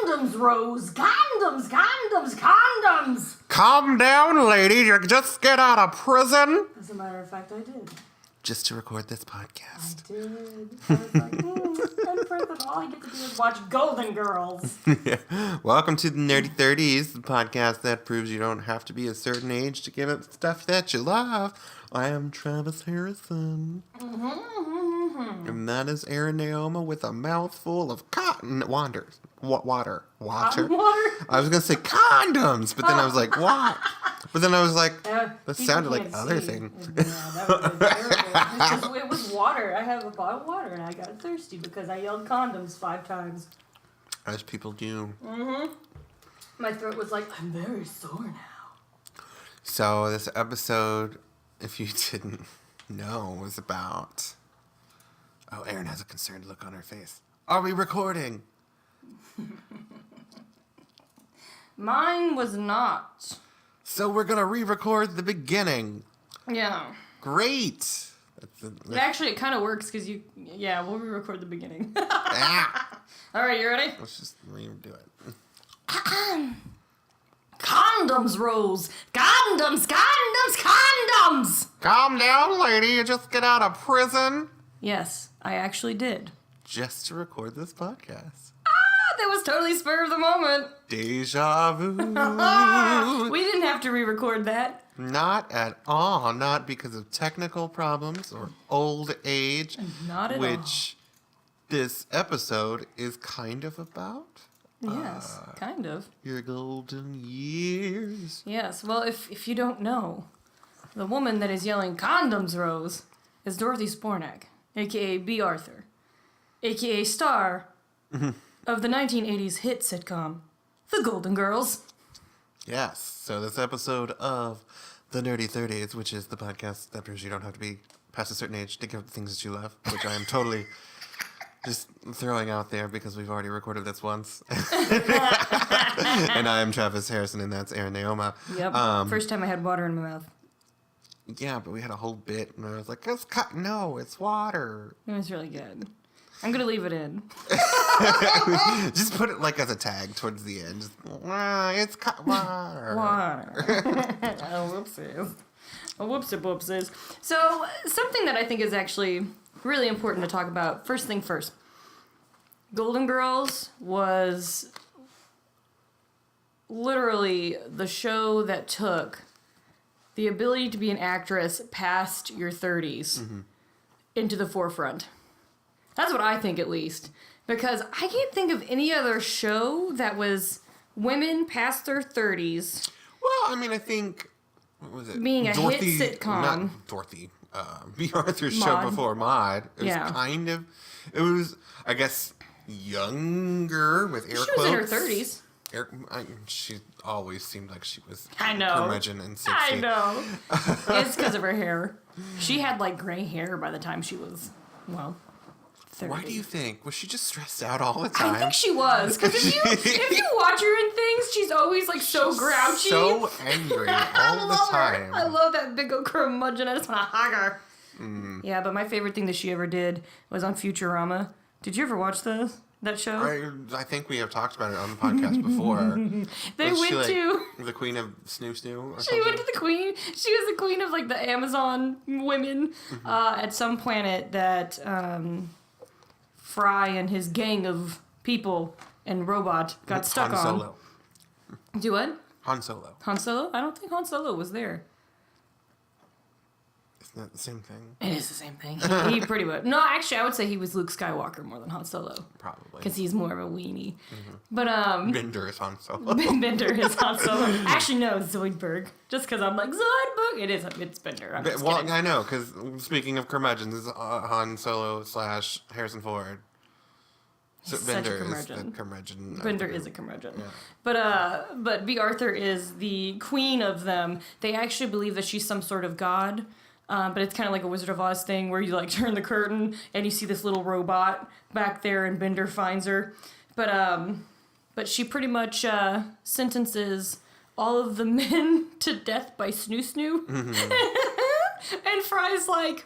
Condoms, Rose. Condoms. Calm down, lady. You just get out of prison. As a matter of fact, I did. Just to record this podcast. I did. I was like, in prison, all I get to do is watch Golden Girls. Welcome to the Nerdy 30s, the podcast that proves you don't have to be a certain age to give it stuff that you love. I am Travis Harrison. And that is Erin and with a mouthful of cotton water. Water? I was going to say condoms, but then I was like, what? But then I was like, that sounded like other thing. Yeah, that was terrible. It was water. I have a bottle of water, and I got thirsty because I yelled condoms 5 times. As people do. My throat was like, I'm very sore now. So this episode, if you didn't know, was about... Oh, Erin has a concerned look on her face. Are we recording? Mine was not. So we're going to re-record the beginning. Yeah. Great. Actually, it kind of works because we'll re-record the beginning. Ah. All right, you ready? Let's just redo it. Condoms, Rose. Condoms. Calm down, lady. You just get out of prison. Yes, I actually did. Just to record this podcast. That was totally spur of the moment. Deja vu. We didn't have to re-record that. Not at all. Not because of technical problems or old age. Not at all. Which this episode is kind of about. Yes, kind of. Your golden years. Yes, well, if you don't know, the woman that is yelling condoms, Rose, is Dorothy Spornak, a.k.a. B. Arthur, a.k.a. star of the 1980s hit sitcom, The Golden Girls. Yes, so this episode of The Nerdy 30s, which is the podcast that proves you don't have to be past a certain age to give the things that you love, which I am totally just throwing out there because we've already recorded this once. And I am Travis Harrison, and that's Erin Naoma. Yep, first time I had water in my mouth. Yeah, but we had a whole bit, and I was like, no, it's water. It was really good. I'm going to leave it in. Just put it like as a tag towards the end. Just, it's water. Water. Oh, whoopsies. So, something that I think is actually really important to talk about. First thing first. Golden Girls was literally the show that took the ability to be an actress past your 30s into the forefront. That's what I think, at least. Because I can't think of any other show that was women past their 30s. Well, I mean, I think... What was it? Being a hit sitcom. Not Dorothy. B. Arthur's show before Maude. It was kind of... It was, I guess, younger with air quotes. She was in her 30s. She always seemed like she was curmudgeon and 60. I know. It's because of her hair. She had, like, gray hair by the time she was, 30. Why do you think? Was she just stressed out all the time? I think she was. Because if you watch her in things, she's always, like, so grouchy. So angry all the time. I love that big old curmudgeon. I just want to hug her. Yeah, but my favorite thing that she ever did was on Futurama. Did you ever watch that show? I think we have talked about it on the podcast before. They went to the Queen of Snoo Snoo. She went to the Queen. She was the queen of like the Amazon women at some planet that Fry and his gang of people and robot got stuck on. Han Solo. Do what? Han Solo. Han Solo? I don't think Han Solo was there. Isn't that the same thing? It is the same thing. He pretty much... No, actually, I would say he was Luke Skywalker more than Han Solo. Probably. Because he's more of a weenie. But, Bender is Han Solo. Bender is Han Solo. Actually, no, Zoidberg. Just because I'm like, Zoidberg! It's Bender. I'm just kidding. I know, because speaking of curmudgeons, Han Solo / Harrison Ford. So Bender is the curmudgeon. Bender is a curmudgeon. Yeah. But B. Arthur is the queen of them. They actually believe that she's some sort of god. But it's kind of like a Wizard of Oz thing where you like turn the curtain and you see this little robot back there and Bender finds her. But she pretty much sentences all of the men to death by snoo snoo. And Fry's like,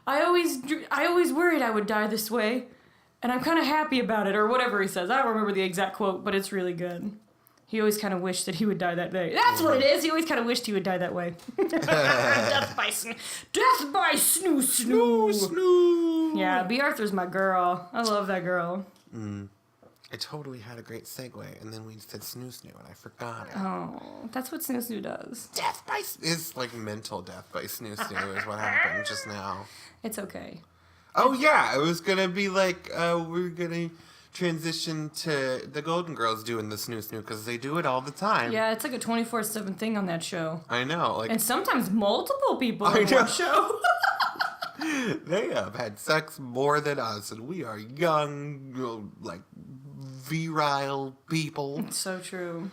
I always worried I would die this way. and I'm kind of happy about it, or whatever he says. I don't remember the exact quote, but it's really good. He always kind of wished that he would die that day. That's what it is. He always kind of wished he would die that way. Death by snoo snoo. Snoo. Yeah, B. Arthur's my girl. I love that girl. I totally had a great segue, and then we said snoo snoo, and I forgot it. Oh, that's what snoo snoo does. Death by it's like mental death by snoo snoo is what happened just now. It's okay. Oh yeah, it was gonna be like we're gonna transition to the Golden Girls doing the snoo snoo because they do it all the time. Yeah, it's like a 24/7 thing on that show. I know, and sometimes multiple people on one show. They have had sex more than us, and we are young, like virile people. It's so true.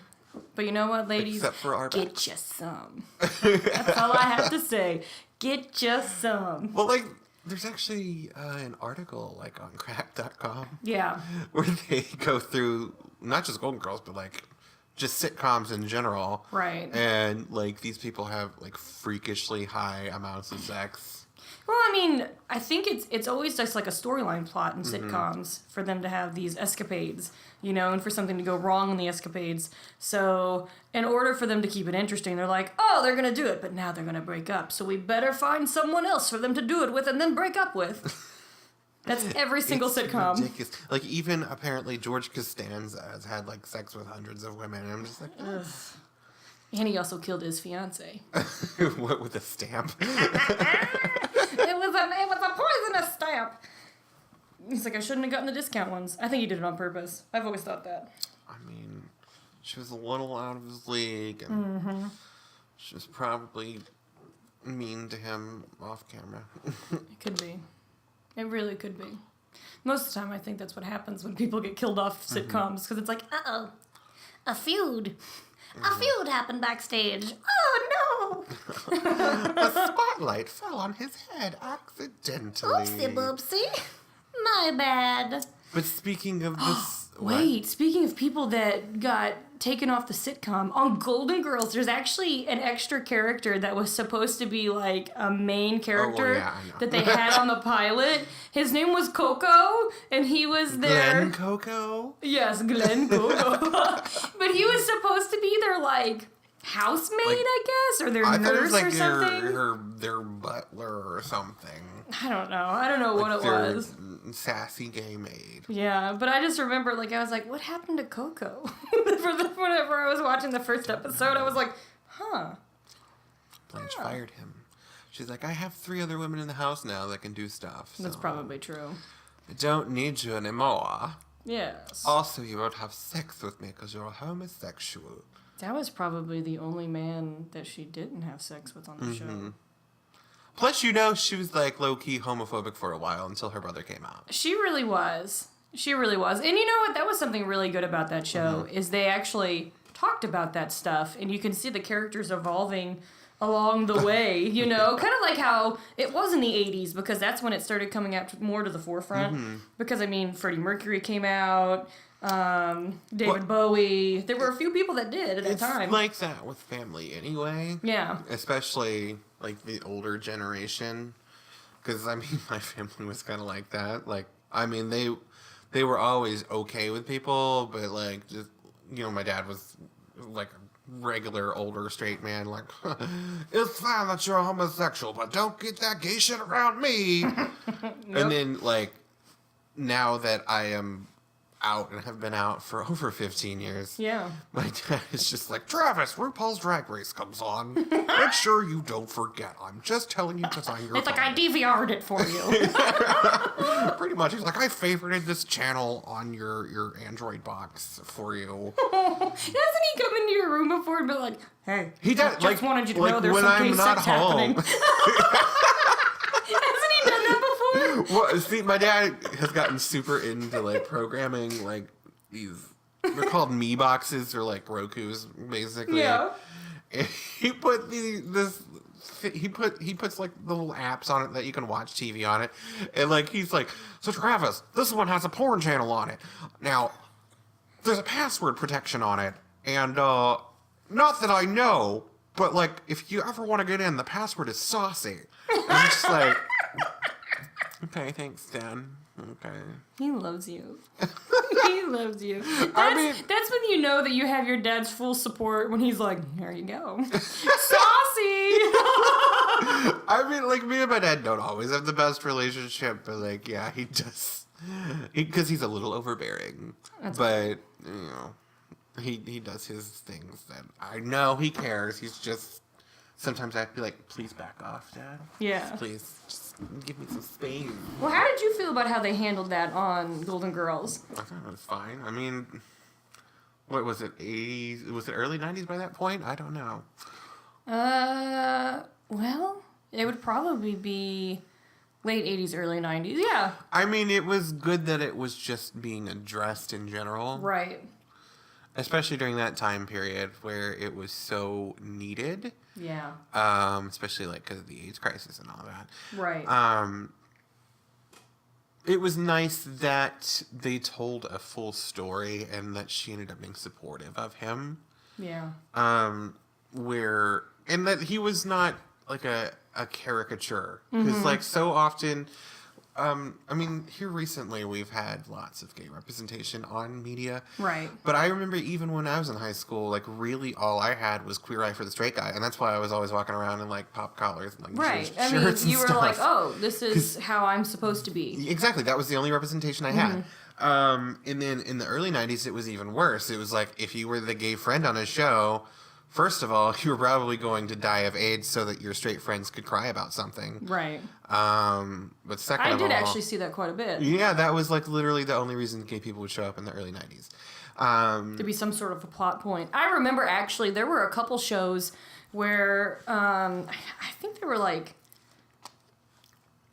But you know what, ladies? Except for our get you some. That's all I have to say. Get you some. Well, like, there's actually an article, like, on crack.com. Yeah. Where they go through, not just Golden Girls, but, like, just sitcoms in general. Right. And, like, these people have, like, freakishly high amounts of sex. Well, I mean, I think it's always just like a storyline plot in sitcoms for them to have these escapades, you know, and for something to go wrong in the escapades. So, in order for them to keep it interesting, they're like, oh, they're going to do it, but now they're going to break up. So we better find someone else for them to do it with and then break up with. That's every single sitcom. Ridiculous. Like, even apparently George Costanza has had, like, sex with hundreds of women, and I'm just like, ugh. And he also killed his fiancée. What, with a stamp? It was a poisonous stamp. He's like, I shouldn't have gotten the discount ones. I think he did it on purpose. I've always thought that. I mean, she was a little out of his league, and she was probably mean to him off camera. It could be. It really could be. Most of the time, I think that's what happens when people get killed off sitcoms, because it's like, uh-oh, a feud. A feud happened backstage. Oh, no! The spotlight fell on his head accidentally. Oopsie boopsie. My bad. But speaking of this... Wait, speaking of people that got taken off the sitcom, on Golden Girls, there's actually an extra character that was supposed to be like a main character that they had on the pilot. His name was Coco, and he was there. Glenn Coco? Yes, Glenn Coco. But he was supposed to be their like housemaid, like, I guess, or their nurse or something. Their butler or something. I don't know what it was. Sassy gay maid. Yeah, but I just remember, like, I was like, what whenever I was watching the first episode, I was like, huh. Blanche fired him. She's like, I have 3 other women in the house now that can do stuff. So that's probably true. I don't need you anymore. Yes. Also, you won't have sex with me because you're a homosexual. That was probably the only man that she didn't have sex with on the show. Plus, you know, she was, like, low-key homophobic for a while until her brother came out. She really was. She really was. And you know what? That was something really good about that show, is they actually talked about that stuff, and you can see the characters evolving along the way, you know? Kind of like how it was in the 80s, because that's when it started coming out more to the forefront. Because, I mean, Freddie Mercury came out, David Bowie. There were a few people that did at that time. It's like that with family anyway. Yeah. Especially, like, the older generation. Because, I mean, my family was kind of like that. Like, I mean, they were always okay with people, but, like, just, you know, my dad was, like, a regular, older, straight man. Like, it's fine that you're a homosexual, but don't get that gay shit around me. And then, like, now that I am out and have been out for over 15 years. Yeah. My dad is just like, Travis, RuPaul's Drag Race comes on. Make sure you don't forget. I'm just telling you because I'm your It's father. like, I DVR'd it for you. Pretty much. He's like, I favorited this channel on your Android box for you. Hasn't he come into your room before and be like, hey, he does, just like, wanted you to like know there's when some I'm gay not sex home. happening. Hasn't he done that before? Well, see, my dad has gotten super into, like, programming, like, these, they're called Me boxes, or, like, Rokus, basically. Yeah. And he put he puts, like, the little apps on it that you can watch TV on it. And, like, he's like, so, Travis, this one has a porn channel on it. Now, there's a password protection on it. And, not that I know, but, like, if you ever want to get in, the password is saucy. And I'm just like... Okay, thanks, Dan. Okay. He loves you. He loves you. That's when you know that you have your dad's full support, when he's like, there you go. Saucy! I mean, like, me and my dad don't always have the best relationship, but, like, yeah, he does. Because he's a little overbearing. But, you know, he does his things that I know he cares. He's just... Sometimes I have to be like, please back off, Dad. Yeah. Please, just give me some space. Well, how did you feel about how they handled that on Golden Girls? I thought it was fine. I mean, what was it, 80s? Was it early 90s by that point? I don't know. Well, it would probably be late 80s, early 90s, yeah. I mean, it was good that it was just being addressed in general. Right. Especially during that time period where it was so needed. Yeah. Especially, like, because of the AIDS crisis and all that. Right. It was nice that they told a full story and that she ended up being supportive of him. Yeah. And that he was not, like, a caricature. Because, like, so often... I mean, here recently we've had lots of gay representation on media. Right. But I remember even when I was in high school, like, really all I had was Queer Eye for the Straight Guy. And that's why I was always walking around in, like, pop collars and, like, right. shirts I mean, and you were stuff. like, oh, this is how I'm supposed to be. Exactly. That was the only representation I had. And then in the early 90s, it was even worse. It was like, if you were the gay friend on a show... First of all, you were probably going to die of AIDS so that your straight friends could cry about something. Right. But second of all... I did actually see that quite a bit. Yeah, that was like literally the only reason gay people would show up in the early 90s. To be some sort of a plot point. I remember actually there were a couple shows where I think they were like...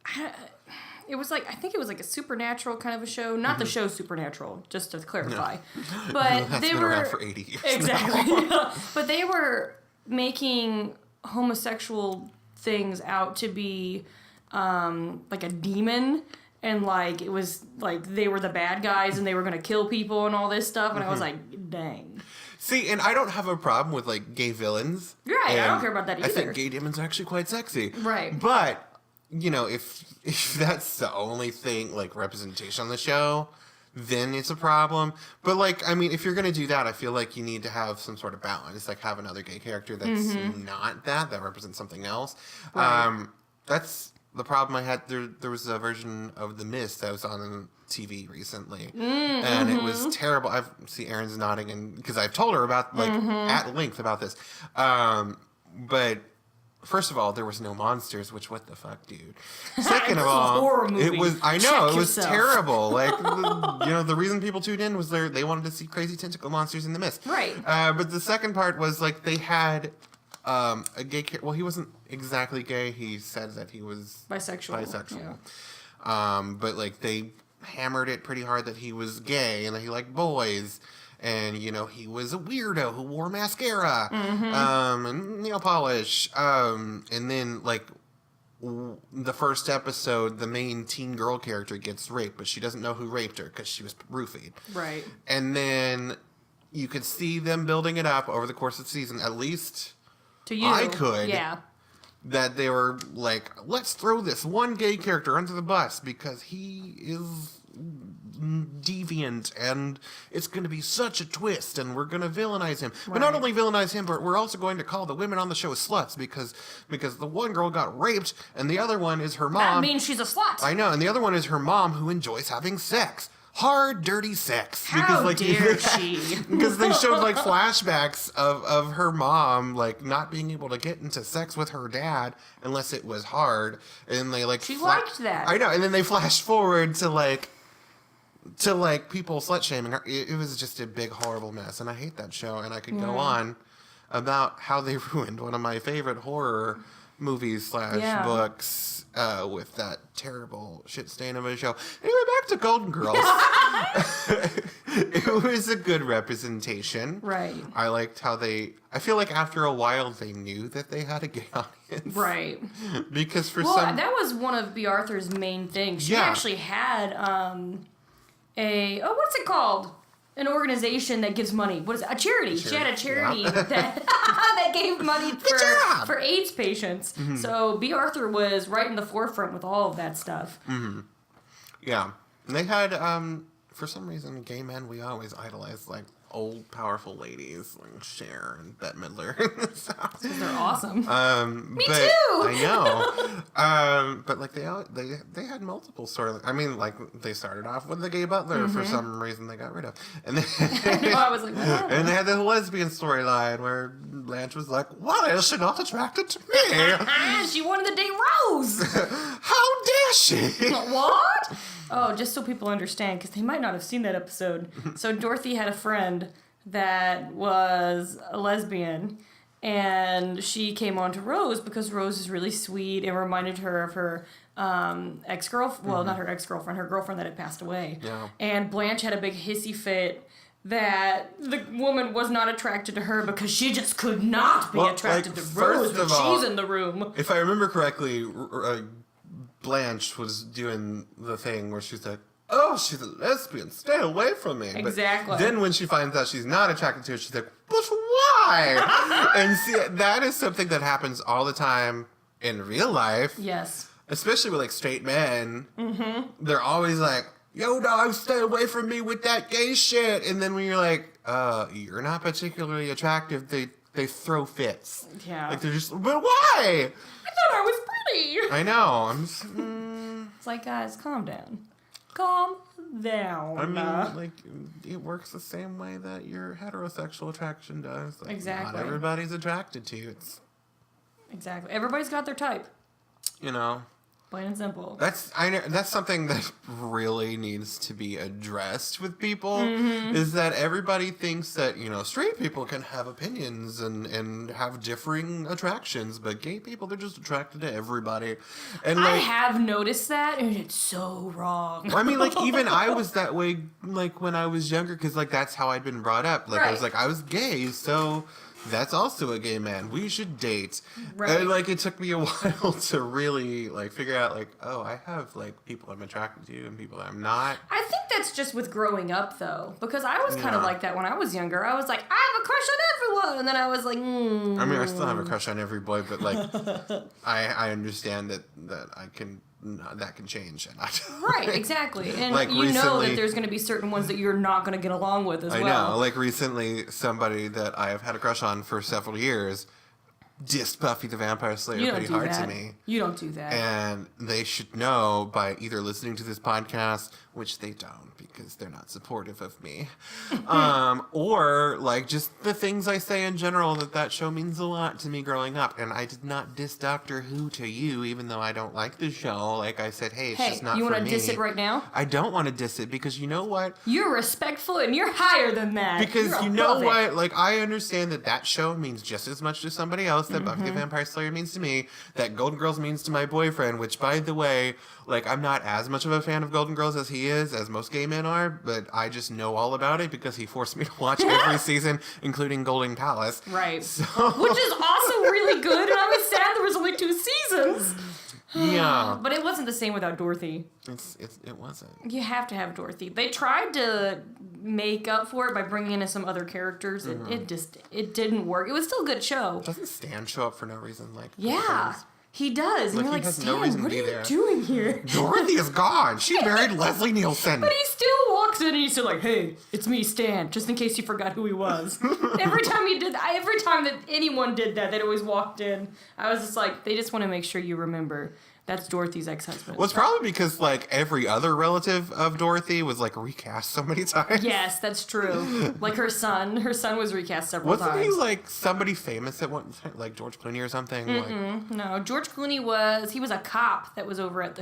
I think it was like a supernatural kind of a show. Not the show Supernatural, just to clarify. No. But that's they been were around for 80 years. Exactly. But they were making homosexual things out to be like a demon, and like it was like they were the bad guys and they were gonna kill people and all this stuff, and I was like, dang. See, and I don't have a problem with like gay villains. Right, I don't care about that either. I think gay demons are actually quite sexy. Right. But you know, if that's the only thing, like, representation on the show, then it's a problem. But, like, I mean, if you're going to do that, I feel like you need to have some sort of balance. Like, have another gay character that's not that represents something else. Right. That's the problem I had. There was a version of The Mist that was on TV recently. And it was terrible. I see Erin's nodding, and because I've told her about, like, at length about this. But... First of all, there was no monsters, which, what the fuck, dude? Second of all, it was, I know, it was terrible. Like, you know, the reason people tuned in was they wanted to see crazy tentacle monsters in the mist. Right. But the second part was, like, they had a gay, well, he wasn't exactly gay. He said that he was bisexual. Yeah. But, like, they hammered it pretty hard that he was gay and that he liked boys. And, you know, he was a weirdo who wore mascara and nail polish. And then, like, the first episode, the main teen girl character gets raped, but she doesn't know who raped her because she was roofied. Right. And then you could see them building it up over the course of the season. At least to you. I could. Yeah. That they were like, let's throw this one gay character under the bus because he is... deviant, and it's going to be such a twist, and we're going to villainize him. Right. But not only villainize him, but we're also going to call the women on the show sluts because the one girl got raped, and the other one is her mom. That means she's a slut. I know, and the other one is her mom who enjoys having sex. Hard, dirty sex. How dare she? Because they showed, like, flashbacks of her mom, like, not being able to get into sex with her dad unless it was hard, and they, like... She liked that. I know, and then they flash forward to, like, people slut-shaming her. It was just a big, horrible mess, and I hate that show, and I could go on about how they ruined one of my favorite horror movies / books with that terrible shit stain of a show. Anyway, back to Golden Girls. It was a good representation. Right. I liked how I feel like after a while they knew that they had a gay audience. Right. Because that was one of B. Arthur's main things. She actually had what's it called? An organization that gives money. What is it? A charity. She had a charity that gave money for AIDS patients. So B. Arthur was right in the forefront with all of that stuff. Yeah. And they had, for some reason, gay men, we always idolize, like, old, powerful ladies like Cher and Bette Midler. So, they're awesome. Me but, too! I know. But, like, they had multiple storylines. I mean, like, they started off with the gay butler for some reason they got rid of. And then, I was like, what? And they had the lesbian storyline where Blanche was like, why is she not attracted to me? She wanted to date Rose! How dare she? What? Oh, just so people understand, because they might not have seen that episode. So Dorothy had a friend that was a lesbian, and she came on to Rose because Rose is really sweet and reminded her of her ex-girlfriend. Well, not her ex-girlfriend, her girlfriend that had passed away. Yeah. And Blanche had a big hissy fit that the woman was not attracted to her because she just could not be attracted to Rose when she's in the room. If I remember correctly, Blanche was doing the thing where she's like, oh, she's a lesbian, stay away from me. Exactly. But then when she finds out she's not attracted to her, she's like, but why? And see, that is something that happens all the time in real life. Yes. Especially with, like, straight men. Mm-hmm. They're always like, yo, dog, stay away from me with that gay shit. And then when you're like, you're not particularly attractive, they throw fits. Yeah. Like, they're just, but why? I thought I was pretty. I know. I'm just, It's like, guys, calm down. Calm down. I mean, like, it works the same way that your heterosexual attraction does. Like, Exactly. Not everybody's attracted to you. It's, Exactly. Everybody's got their type. you know. Plain and simple. That's something that really needs to be addressed with people, is that everybody thinks that, you know, straight people can have opinions and have differing attractions, but gay people, they're just attracted to everybody. And I like, have noticed that, and it's so wrong. I mean, like, even I was that way, like, when I was younger, because, like, that's how I'd been brought up. Like, I was Right. like, I was gay, so that's also a gay man. We should date. Right. And, like, it took me a while to really, like, figure out, like, oh, I have, like, people I'm attracted to and people I'm not. I think that's just with growing up, though, because I was kind of Yeah. like that when I was younger. I was like, I have a crush on everyone, and then I was like, I mean, I still have a crush on every boy, but, like, I understand that I can... that can change. And Right, exactly. And like you know that recently- there's going to be certain ones that you're not going to get along with as I well. know. Like, recently, somebody that I have had a crush on for several years dissed Buffy the Vampire Slayer You don't pretty do hard that. to me. You don't do that. And they should know by either listening to this podcast, which they don't because they're not supportive of me, or like just the things I say in general, that show means a lot to me growing up. And I did not diss Doctor Who to you, even though I don't like the show. Like I said, hey, it's just not you for me. want to diss it right now? I don't want to diss it because you know what? You're respectful and you're higher than that. Because You're you know above it. what? Like, I understand that show means just as much to somebody else that Buffy the Vampire Slayer means to me, that Golden Girls means to my boyfriend, which, by the way, like, I'm not as much of a fan of Golden Girls as he is, as most gay men are, but I just know all about it because he forced me to watch every season, including Golden Palace. Right. So, Which is also really good, and I was sad there was only 2 seasons. yeah. But it wasn't the same without Dorothy. It wasn't. You have to have Dorothy. They tried to make up for it by bringing in some other characters. It didn't work. It was still a good show. Doesn't Stan show up for no reason? Like, Yeah, he does. Like, And you're he like, has Stan, no reason to what be are you there. doing here? Dorothy is gone. She married Leslie Nielsen. But he still walks in and he's still like, hey, it's me, Stan, just in case you forgot who he was. Every time he did that, every time that anyone did that, they'd always walked in. I was just like, they just want to make sure you remember. That's Dorothy's ex-husband. Well, it's probably because, like, every other relative of Dorothy was, like, recast so many times. Yes, that's true. Like her son was recast several times. Wasn't he, like, somebody famous at one time? Like, George Clooney or something? Like, No, George Clooney was a cop that was over at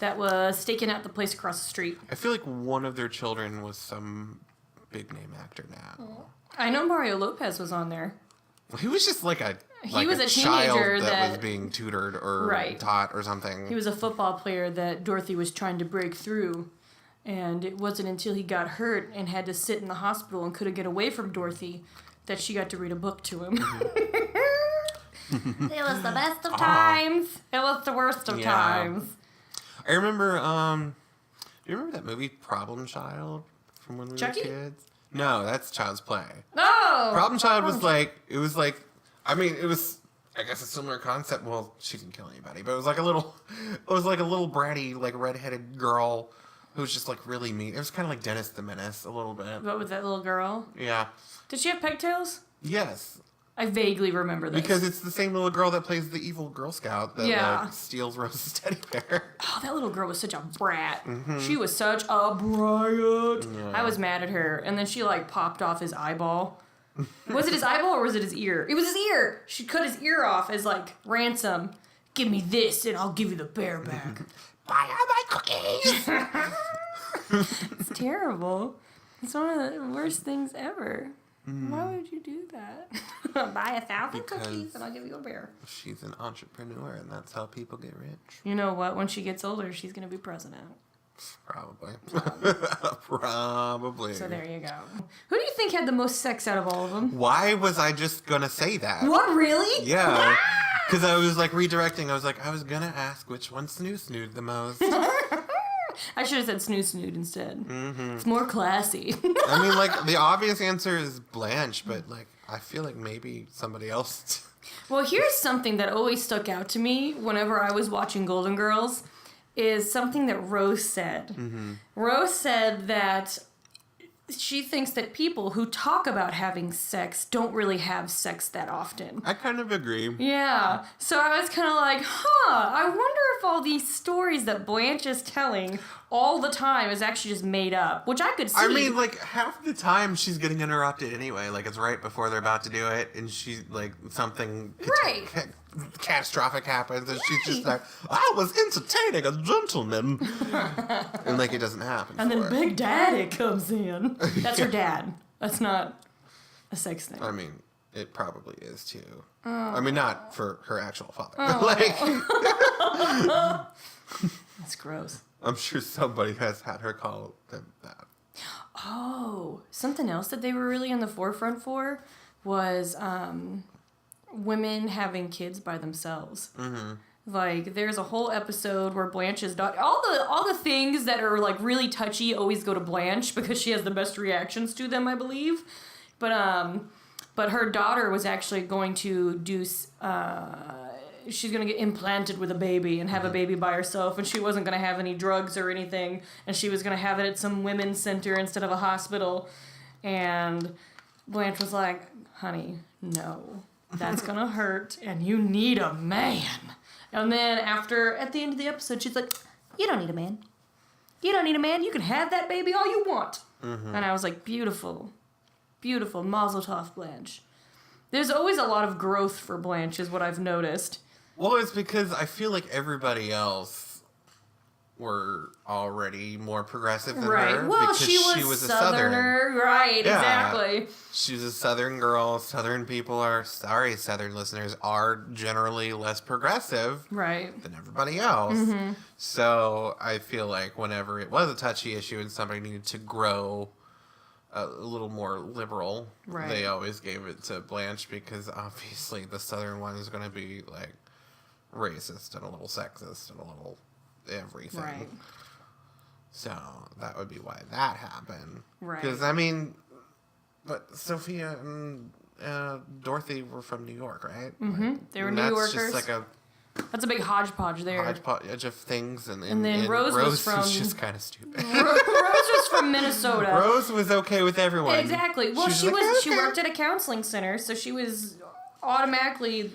that was staking out the place across the street. I feel like one of their children was some big-name actor now. I know Mario Lopez was on there. Well, he was just, like, He was a child teenager that was that- being tutored or Right. taught or something. He was a football player that Dorothy was trying to break through. And it wasn't until he got hurt and had to sit in the hospital and couldn't get away from Dorothy that she got to read a book to him. It was the best of times. It was the worst of times. I remember, do you remember that movie Problem Child from when we Chucky? were kids? No, that's Child's Play. No! Problem Child was like, it was like, I mean, I guess a similar concept. Well, she didn't kill anybody, but it was like a little bratty, like redheaded girl who was just like really mean. It was kind of like Dennis the Menace a little bit. What with that little girl? Yeah. Did she have pigtails? Yes. I vaguely remember this. Because it's the same little girl that plays the evil Girl Scout that like, steals Rose's teddy bear. Oh, that little girl was such a brat. Mm-hmm. She was such a brat. Yeah. I was mad at her. And then she like popped off his eyeball. Was it his eyeball or was it his ear? It was his ear. She cut his ear off as like ransom. Give me this and I'll give you the bear back. Buy all my cookies. It's terrible. It's one of the worst things ever. Why would you do that? Buy 1,000 cookies and I'll give you a bear. She's an entrepreneur and that's how people get rich. You know what? When she gets older, she's going to be president. Probably. Probably. So there you go. Who do you think had the most sex out of all of them? Why was I just going to say that? What, really? Yeah. Because I was like redirecting. I was like, I was going to ask which one snood the most. I should have said snood instead. Mm-hmm. It's more classy. I mean, like, the obvious answer is Blanche, but, like, I feel like maybe somebody else. Well, here's something that always stuck out to me whenever I was watching Golden Girls, is something that Rose said. Mm-hmm. Rose said that she thinks that people who talk about having sex don't really have sex that often. I kind of agree. Yeah. So I was kind of like, I wonder if all these stories that Blanche is telling all the time is actually just made up, which I could see. I mean, like, half the time she's getting interrupted anyway. Like, it's right before they're about to do it, and she's, like, something catastrophic happens, and she's just like, I was entertaining a gentleman. And, like, it doesn't happen. And then Big Daddy comes in. That's her dad. That's not a sex thing. I mean, it probably is, too. I mean, not for her actual father. But, like... That's gross. I'm sure somebody has had her call them that. Oh, something else that they were really in the forefront for was women having kids by themselves. Mm-hmm. Like, there's a whole episode where Blanche's daughter... All the things that are, like, really touchy always go to Blanche because she has the best reactions to them, I believe. But her daughter was actually going to do... she's going to get implanted with a baby and have a baby by herself, and she wasn't going to have any drugs or anything, and she was going to have it at some women's center instead of a hospital. And Blanche was like, honey, no, that's going to hurt, and you need a man. And then at the end of the episode, she's like, you don't need a man. You don't need a man. You can have that baby all you want. Mm-hmm. And I was like, beautiful. Beautiful. Mazel tov, Blanche. There's always a lot of growth for Blanche, is what I've noticed. Well, it's because I feel like everybody else were already more progressive than her. Well, because she was a Southerner. Right, yeah. Exactly. She was a Southern girl. Southern people Southern listeners are generally less progressive than everybody else. Mm-hmm. So I feel like whenever it was a touchy issue and somebody needed to grow a little more liberal, they always gave it to Blanche because obviously the Southern one is going to be like racist and a little sexist and a little everything. Right. So that would be why that happened. Right. Because, I mean, but Sophia and Dorothy were from New York, right? Mm-hmm. Like, they were New Yorkers. Just like that's a big hodgepodge there. Hodgepodge of things. And then Rose was just kind of stupid. Rose was from Minnesota. Rose was okay with everyone. Exactly. Well, she worked at a counseling center, so she was automatically...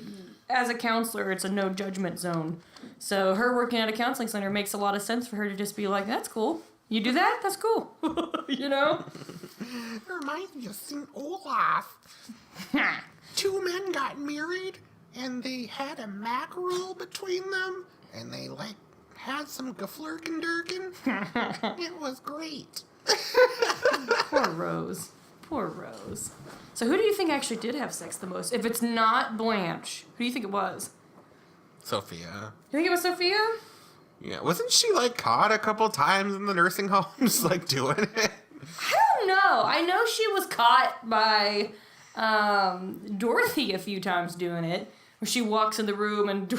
As a counselor, it's a no judgment zone. So her working at a counseling center makes a lot of sense for her to just be like, that's cool. You do that? That's cool. You know? It reminds me of St. Olaf. 2 men got married, and they had a mackerel between them, and they, like, had some geflurkendurken. It was great. Poor Rose. Poor Rose. So who do you think actually did have sex the most? If it's not Blanche, who do you think it was? Sophia. You think it was Sophia? Yeah. Wasn't she, like, caught a couple times in the nursing home just, like, doing it? I don't know. I know she was caught by Dorothy a few times doing it. Where she walks in the room and...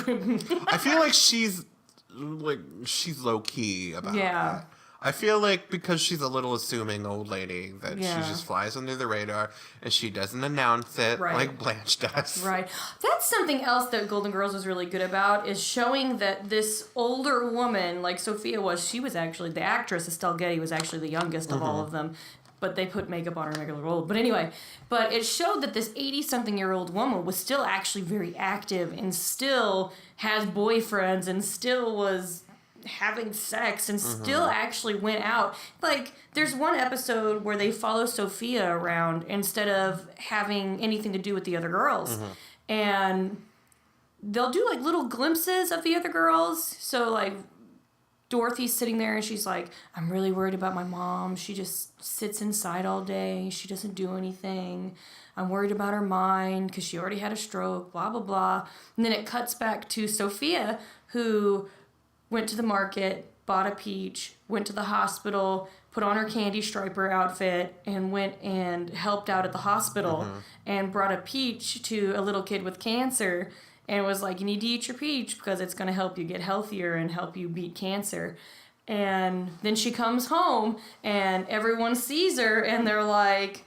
I feel like she's low-key about that. I feel like because she's a little assuming old lady that she Yeah. just flies under the radar and she doesn't announce it Right. like Blanche does. Right. That's something else that Golden Girls was really good about, is showing that this older woman, like Sophia was, she was actually, the actress, Estelle Getty, was actually the youngest of all of them. But they put makeup on her and make her look old. But anyway, but it showed that this 80-something-year-old woman was still actually very active and still has boyfriends and still was having sex and still actually went out. Like, there's one episode where they follow Sophia around instead of having anything to do with the other girls. And they'll do, like, little glimpses of the other girls. So, like, Dorothy's sitting there and she's like, I'm really worried about my mom. She just sits inside all day. She doesn't do anything. I'm worried about her mind because she already had a stroke, blah, blah, blah. And then it cuts back to Sophia, who went to the market, bought a peach, went to the hospital, put on her candy striper outfit, and went and helped out at the hospital and brought a peach to a little kid with cancer and was like, you need to eat your peach because it's going to help you get healthier and help you beat cancer. And then she comes home and everyone sees her and they're like,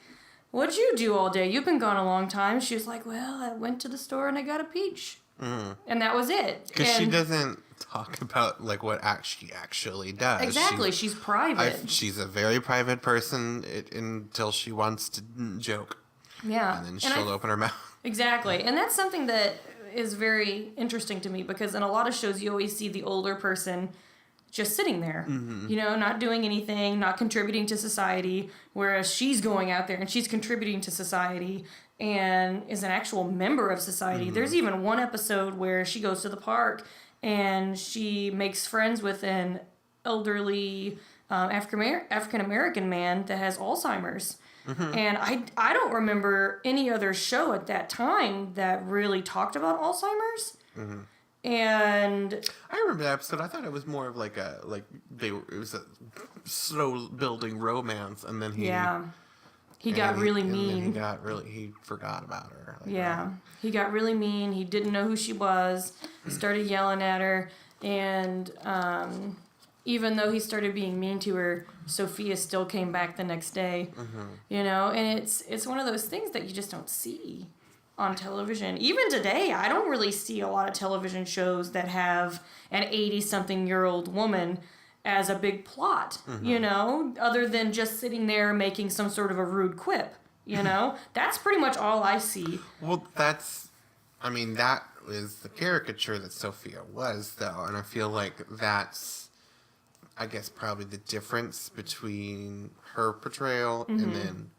what'd you do all day? You've been gone a long time. She was like, well, I went to the store and I got a peach. And that was it. Because she doesn't talk about like what she actually does. Exactly. She's private. She's a very private person until she wants to joke. Yeah. And then she'll open her mouth. Exactly. And that's something that is very interesting to me because in a lot of shows you always see the older person just sitting there, you know, not doing anything, not contributing to society, whereas she's going out there and she's contributing to society and is an actual member of society. There's even one episode where she goes to the park and she makes friends with an elderly African-American man that has Alzheimer's. And I don't remember any other show at that time that really talked about Alzheimer's. And I remember that episode. I thought it was more of like it was a slow building romance, and then he got really mean. He forgot about her. He got really mean. He didn't know who she was. He started yelling at her, and even though he started being mean to her, Sophia still came back the next day. You know, and it's one of those things that you just don't see on television. Even today, I don't really see a lot of television shows that have an 80-something-year-old woman as a big plot, you know, other than just sitting there making some sort of a rude quip, you know? That's pretty much all I see. Well, that is the caricature that Sophia was, though, and I feel like that's, I guess, probably the difference between her portrayal and then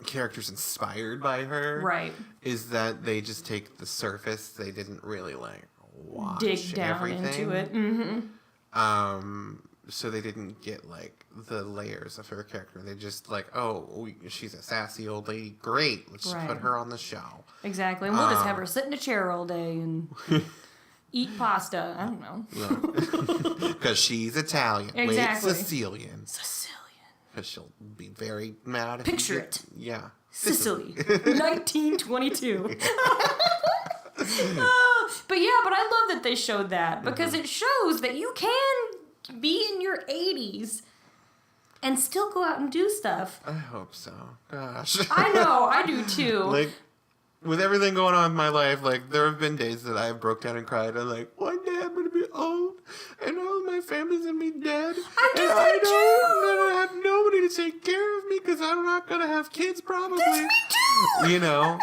characters inspired by her. Right. Is that they just take the surface. They didn't really, like, watch dig down everything. into it. So they didn't get, like, the layers of her character. They just, like, she's a sassy old lady. Great. Let's just put her on the show. Exactly. And we'll just have her sit in a chair all day and eat pasta. I don't know. Because she's Italian. Exactly. Wait, Sicilian. Because she'll be very mad at Picture it. Yeah. Sicily. 1922. But I love that they showed that because it shows that you can be in your 80s and still go out and do stuff. I hope so. Gosh. I know, I do too. Like, with everything going on in my life, like, there have been days that I broke down and cried. I'm like, one day I'm going to be old and all my family's going to be dead. I do that too. I'm going to have nobody to take care of me because I'm not going to have kids probably. That's me too. You know?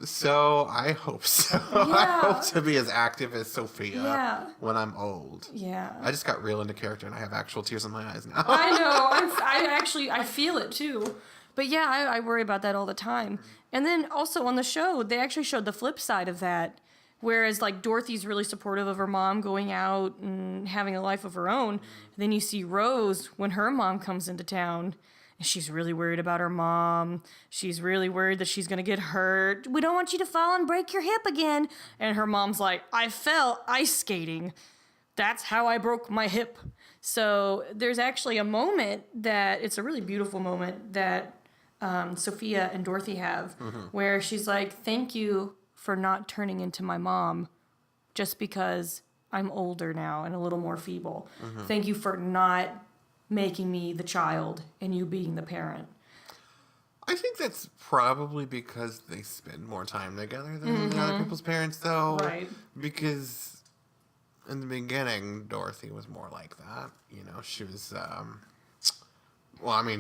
So I hope so. Yeah. I hope to be as active as Sophia when I'm old. Yeah. I just got real into character and I have actual tears in my eyes now. I know. I feel it too. But yeah, I worry about that all the time. And then also on the show, they actually showed the flip side of that. Whereas, like, Dorothy's really supportive of her mom going out and having a life of her own. And then you see Rose when her mom comes into town. And she's really worried about her mom. She's really worried that she's going to get hurt. We don't want you to fall and break your hip again. And her mom's like, I fell ice skating. That's how I broke my hip. So there's actually a moment that, it's a really beautiful moment that Sophia and Dorothy have, where she's like, thank you for not turning into my mom just because I'm older now and a little more feeble. Thank you for not making me the child and you being the parent. I think that's probably because they spend more time together than the other people's parents, though. Right. Because in the beginning, Dorothy was more like that. You know, she was,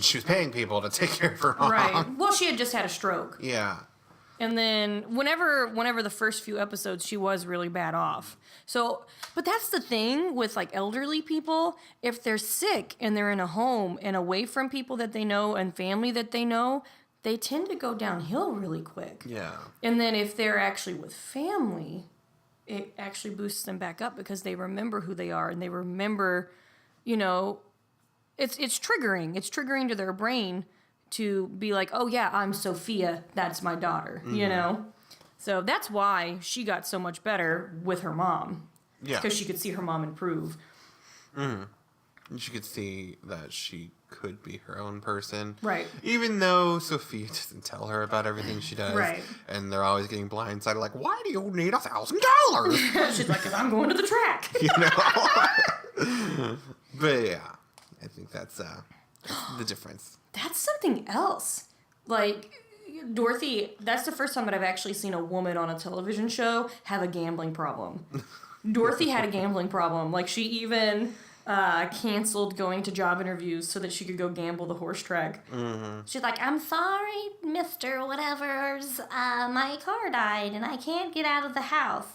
she was paying people to take care of her mom. Right. Well, she had just had a stroke. Yeah. And then whenever the first few episodes, she was really bad off. So, but that's the thing with like elderly people. If they're sick and they're in a home and away from people that they know and family that they know, they tend to go downhill really quick. Yeah. And then if they're actually with family, it actually boosts them back up because they remember who they are and they remember, you know, it's triggering. It's triggering to their brain to be like, oh yeah, I'm Sophia, that's my daughter, you know? So that's why she got so much better with her mom. Yeah. Because she could see her mom improve. And she could see that she could be her own person. Right. Even though Sophia doesn't tell her about everything she does. Right. And they're always getting blindsided, like, why do you need $1,000? She's like, 'cause I'm going to the track. You know? But yeah, I think that's the difference. That's something else. Like, Dorothy, that's the first time that I've actually seen a woman on a television show have a gambling problem. Dorothy had a gambling problem. Like, she even canceled going to job interviews so that she could go gamble the horse track. She's like, I'm sorry, Mr. Whatever's, my car died and I can't get out of the house.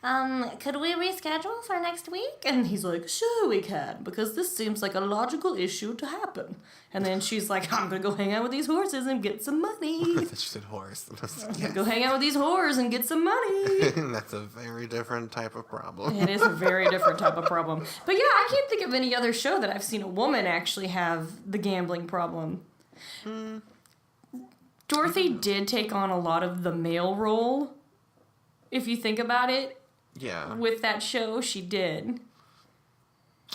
Could we reschedule for next week? And he's like, sure we can, because this seems like a logical issue to happen. And then she's like, I'm going to go hang out with these horses and get some money. I thought she said horse. Yes. Go hang out with these whores and get some money. That's a very different type of problem. It is a very different type of problem. But yeah, I can't think of any other show that I've seen a woman actually have the gambling problem. Dorothy did take on a lot of the male role, if you think about it. Yeah. With that show, she did.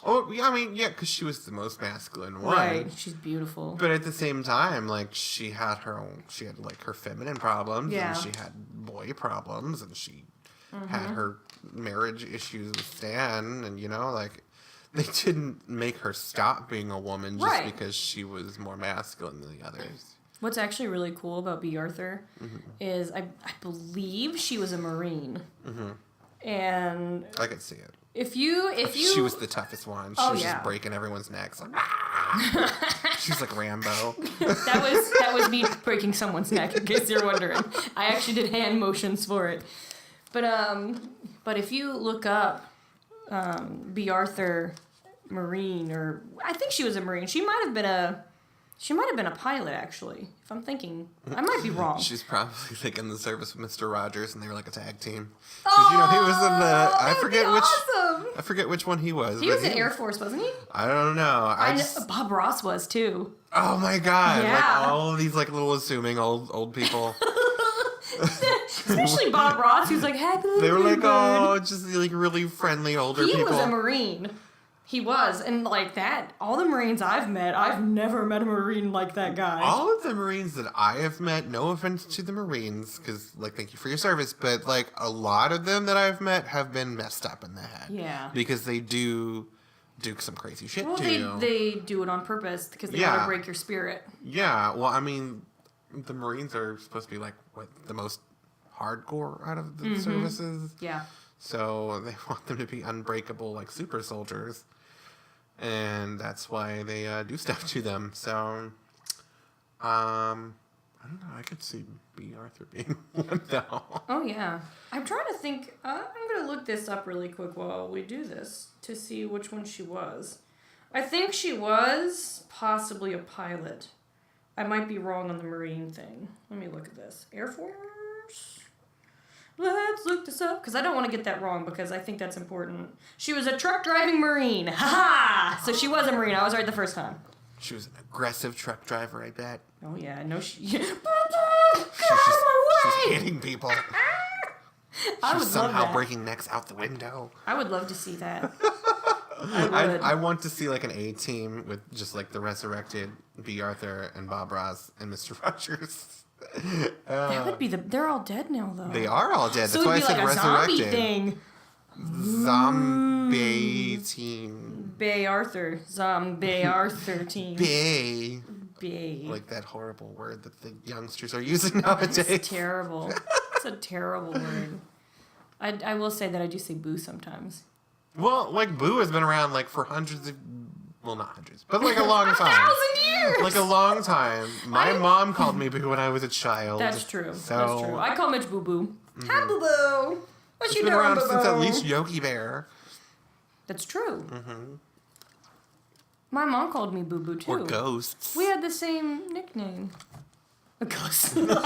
Oh, yeah, I mean, yeah, because she was the most masculine one. Right, she's beautiful. But at the same time, like, she had like, her feminine problems. Yeah. And she had boy problems. And she had her marriage issues with Stan. And, you know, like, they didn't make her stop being a woman just because she was more masculine than the others. What's actually really cool about B. Arthur is I believe she was a Marine. And I could see it. if you She was the toughest one. She was just breaking everyone's necks. Like, she's like Rambo. that was me breaking someone's neck, in case you're wondering. I actually did hand motions for it. But if you look up B. Arthur Marine, or I think she was a Marine. She might have been a pilot, actually. If I'm thinking, I might be wrong. She's probably like in the service with Mr. Rogers, and they were like a tag team. Oh, you know, he was in the. I forget which one he was. He was in Air Force, wasn't he? I don't know. Bob Ross was too. Oh my God! Yeah. Like all of these like little assuming old people. Especially Bob Ross, who's like happy. They were like, oh, just like really friendly older people. He was a Marine. He was, and like that, all the Marines I've met, I've never met a Marine like that guy. All of the Marines that I have met, no offense to the Marines, because, like, thank you for your service, but, like, a lot of them that I've met have been messed up in the head. Yeah. Because they do some crazy shit to you. They do it on purpose, because they want to break your spirit. Yeah, well, I mean, the Marines are supposed to be, like, the most hardcore out of the services. Yeah. So they want them to be unbreakable, like, super soldiers. And that's why they do stuff to them. So, I don't know. I could see B. Arthur being one, though. Oh, yeah. I'm trying to think. I'm going to look this up really quick while we do this to see which one she was. I think she was possibly a pilot. I might be wrong on the Marine thing. Let me look at this. Air Force? Let's look this up, because I don't want to get that wrong, because I think that's important. She was a truck driving Marine. Ha-ha! So she was a Marine. I was right the first time. She was an aggressive truck driver, I bet. Oh, yeah. No, she... She's hitting people. I would She's somehow love that. breaking necks out the window. I would love to see that. I want to see like an A-team with just like the resurrected B. Arthur and Bob Ross and Mr. Rogers. That would be they're all dead now, though. They are all dead. So That's why I it'd said be like a resurrected. zombie thing. Zombie team. Bay Arthur. Zombie Arthur team. Bay. Bay. Like that horrible word that the youngsters are using nowadays. It's terrible. It's a terrible word. I will say that I do say boo sometimes. Well, like, boo has been around, like, for hundreds of... Well, not hundreds, but, like, a long time. 1,000 years! Like, a long time. My mom called me boo when I was a child. That's true. So, That's true. I call Mitch Boo Boo. Hi, Boo Boo. What you been doing, around Boo since at Boo? least Yogi Bear. That's true. My mom called me Boo Boo, too. Or Ghosts. We had the same nickname. A ghost. It was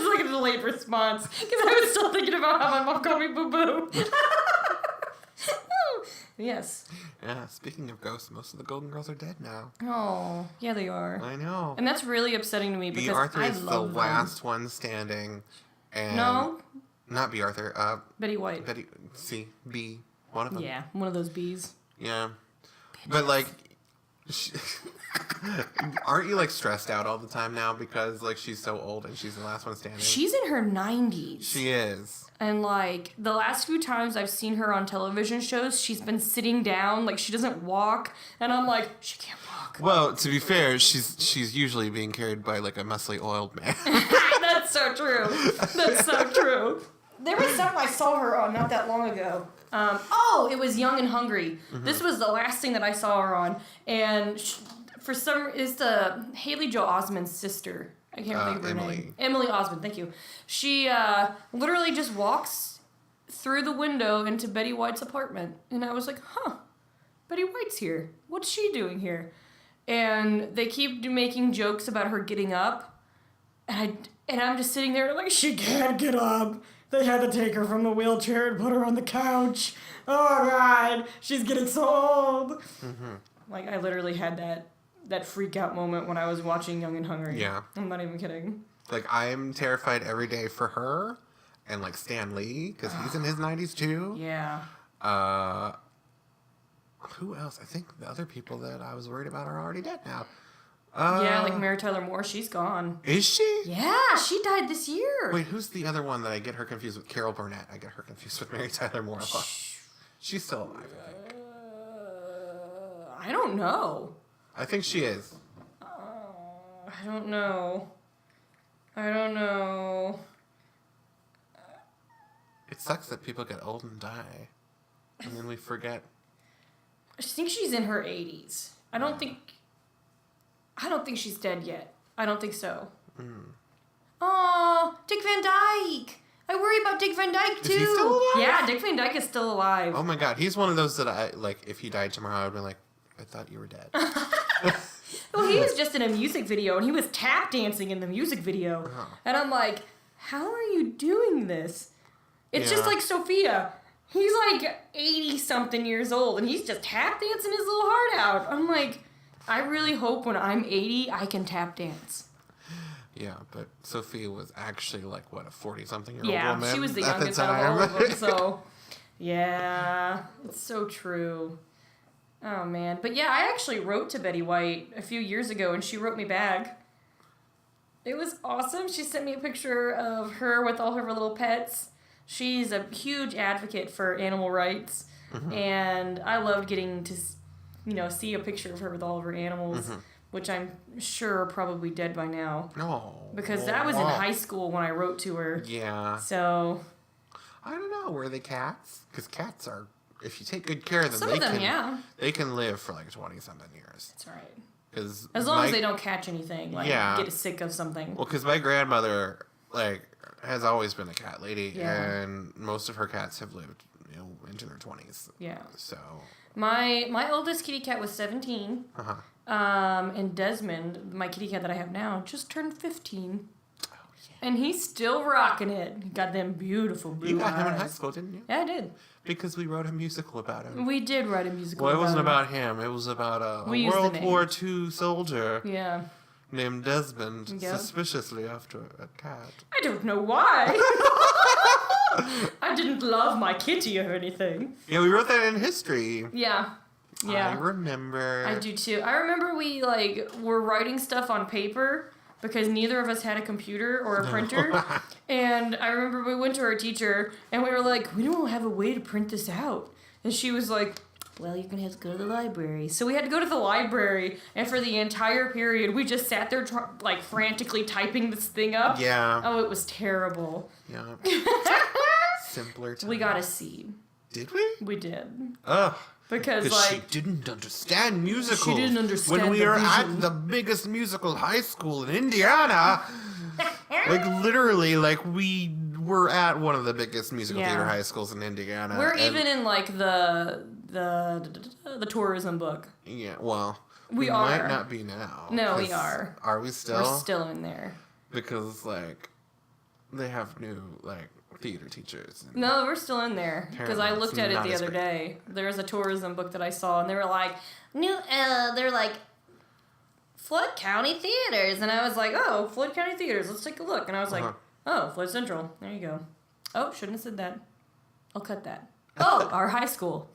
like a delayed response because I was still thinking about how my mom called me Boo Boo. Yes. Yeah, speaking of ghosts, most of the Golden Girls are dead now. Oh, yeah, they are. I know. And that's really upsetting to me because B. Arthur I is love the them. last one standing. And No? Not B. Arthur. Betty White. Betty. C. B. One of them. Yeah, one of those bees. Yeah. But, like... aren't you, like, stressed out all the time now because, like, she's so old and she's the last one standing? She's in her 90s. She is. And, like, the last few times I've seen her on television shows, she's been sitting down. Like, she doesn't walk. And I'm like, she can't walk. Well, to be fair, she's usually being carried by, like, a muscly oiled man. That's so true. That's so true. There was something I saw her on not that long ago. It was Young and Hungry. Mm-hmm. This was the last thing that I saw her on. And it's the Haley Joel Osment's sister. I can't think of her name. Emily Osment, thank you. She literally just walks through the window into Betty White's apartment. And I was like, huh, Betty White's here. What's she doing here? And they keep making jokes about her getting up. And I'm just sitting there and I'm like, she can't get up. They had to take her from the wheelchair and put her on the couch. Oh, God, she's getting so old. Mm-hmm. Like, I literally had that freak out moment when I was watching Young and Hungry. Yeah. I'm not even kidding. Like, I'm terrified every day for her and, like, Stan Lee, because he's in his 90s, too. Yeah. Who else? I think the other people that I was worried about are already dead now. Yeah, like Mary Tyler Moore, she's gone. Is she? Yeah, she died this year. Wait, who's the other one that I get her confused with? Carol Burnett. I get her confused with Mary Tyler Moore. She's still alive, I think. I don't know. I think she is. I don't know. It sucks that people get old and die. And then we forget. I think she's in her 80s. I don't think she's dead yet. I don't think so. Oh, Dick Van Dyke. I worry about Dick Van Dyke, too. Is he still alive? Yeah, Dick Van Dyke is still alive. Oh, my God. He's one of those that I, like, if he died tomorrow, I would be like, I thought you were dead. Well, he was just in a music video, and he was tap dancing in the music video. Oh. And I'm like, how are you doing this? It's just like Sophia. He's like 80-something years old, and he's just tap dancing his little heart out. I'm like, I really hope when I'm 80, I can tap dance. Yeah, but Sophia was actually like, what, a 40-something-year-old woman? Yeah, she was the youngest out of all of them, so... Yeah, it's so true. Oh, man. But yeah, I actually wrote to Betty White a few years ago, and she wrote me back. It was awesome. She sent me a picture of her with all her little pets. She's a huge advocate for animal rights, and I loved getting to, see a picture of her with all of her animals, which I'm sure are probably dead by now. No. Because I was in high school when I wrote to her. Yeah. So... I don't know. Were they cats? Because cats are, if you take good care of them, they can live for like 20-something years. That's right. Because as long as they don't catch anything, get sick of something. Well, because my grandmother, has always been a cat lady, and most of her cats have lived, into their 20s. Yeah. So. My oldest kitty cat was 17. And Desmond, my kitty cat that I have now, just turned 15. And he's still rocking it. He got them beautiful blue eyes. You got him in high school, didn't you? Yeah, I did. Because we wrote a musical about him. We did write a musical about him. Well, it wasn't about him. It was about a World War II soldier. Yeah. Named Desmond, suspiciously after a cat. I don't know why. I didn't love my kitty or anything. Yeah, we wrote that in history. Yeah. Yeah. I remember. I do too. I remember we were writing stuff on paper because neither of us had a computer or a printer. And I remember we went to our teacher and we were like, we don't have a way to print this out. And she was like, well, you're going to have to go to the library. So we had to go to the library, and for the entire period, we just sat there like frantically typing this thing up. Yeah. Oh, it was terrible. Yeah. Simpler times. We got a C. Did we? We did. Ugh. Because like she didn't understand musicals. She didn't understand when we the were vision. at the biggest musical high school in Indiana. Like literally, like we were at one of the biggest musical theater high schools in Indiana. We're even in like the tourism book. Yeah, well, we might not be now. No, we are. Are we still? We're still in there. Because like they have new like theater teachers. No, we're still in there because I looked at it the other great. day. There was a tourism book that I saw, and they were like they're like Flood County Theaters, and I was like, oh, Flood County Theaters, let's take a look. And I was like, oh, Flood Central, there you go. Oh, shouldn't have said that. I'll cut that. Oh, our high school.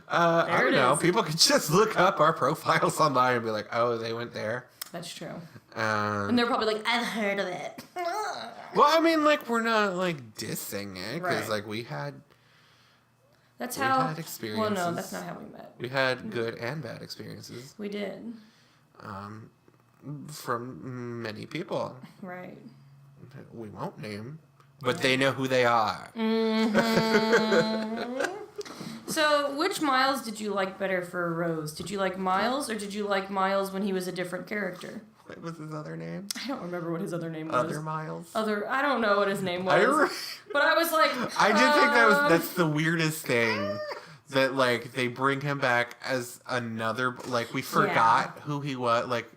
I don't know. People could just look up our profiles online and be like, oh, they went there. That's true. And they're probably like, I've heard of it. Well, I mean, like, we're not, like, dissing it, because, like, we had experiences. Well, no, that's not how we met. We had good and bad experiences. We did. From many people. Right. We won't name, but they know who they are. Mm-hmm. So, which Miles did you like better for Rose? Did you like Miles, or did you like Miles when he was a different character? What was his other name? I don't remember what his other name was. Other Miles? I don't know what his name was. But I was like... I did think that's the weirdest thing. That, like, they bring him back as another... Like, we forgot who he was. Like,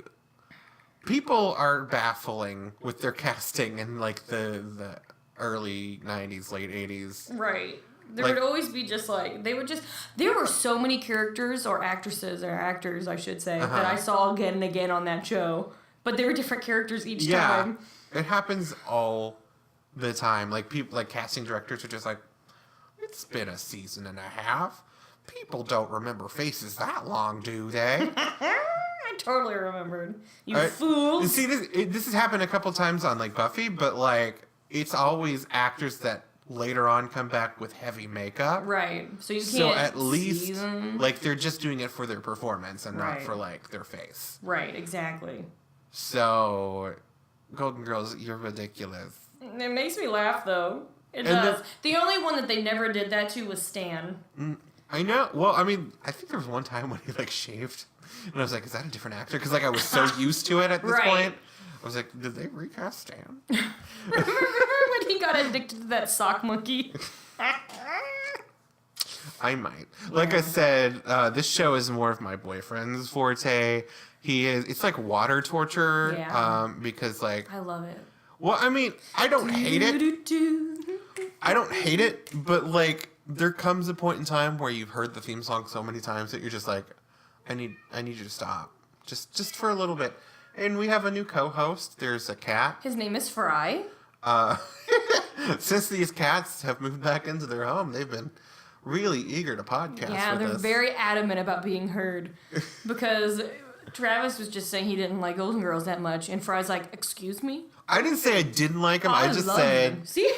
people are baffling with their casting in, like, the early 90s, late 80s. Right. There would always be just like, there were so many characters or actresses or actors, I should say, that I saw again and again on that show. But they were different characters each time. It happens all the time. Like, people, like, casting directors are just like, it's been a season and a half. People don't remember faces that long, do they? I totally remembered. You fools. See, this has happened a couple times on, like, Buffy, but, like, it's always actors that later on come back with heavy makeup. Right. So you can't So at least, see them. like, they're just doing it for their performance and not for, like, their face. Right, exactly. So, Golden Girls, you're ridiculous. It makes me laugh, though. It does. The only one that they never did that to was Stan. I know. Well, I mean, I think there was one time when he, like, shaved. And I was like, is that a different actor? Because, like, I was so used to it at this point. I was like, did they recast Stan? Remember when he got addicted to that sock monkey? I might. Like I said, this show is more of my boyfriend's forte. It's like water torture. Yeah. Because, like... I love it. Well, I mean, I don't hate it. I don't hate it, but, like, there comes a point in time where you've heard the theme song so many times that you're just like, I need you to stop. Just for a little bit. And we have a new co-host. There's a cat. His name is Fry. Since these cats have moved back into their home, they've been really eager to podcast Yeah, with they're us. very adamant about being heard. Because Travis was just saying he didn't like Golden Girls that much. And Fry's like, excuse me? I didn't say I didn't like them. I just love said... them. See?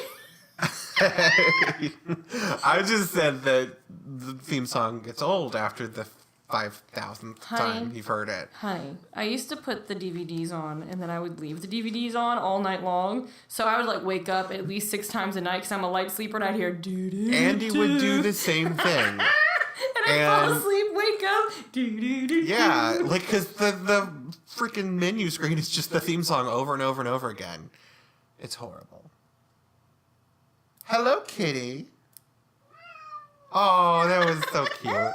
I just said that the theme song gets old after the 5,000th time you've heard it. Honey, I used to put the DVDs on, and then I would leave the DVDs on all night long. So I would, like, wake up at least 6 times a night because I'm a light sleeper, and I'd hear doo-doo. Andy would do the same thing. And I'd fall asleep, wake up, doo-doo-doo. Yeah, like, because the freaking menu screen is just the theme song over and over and over again. It's horrible. Hello, kitty. Oh, that was so cute.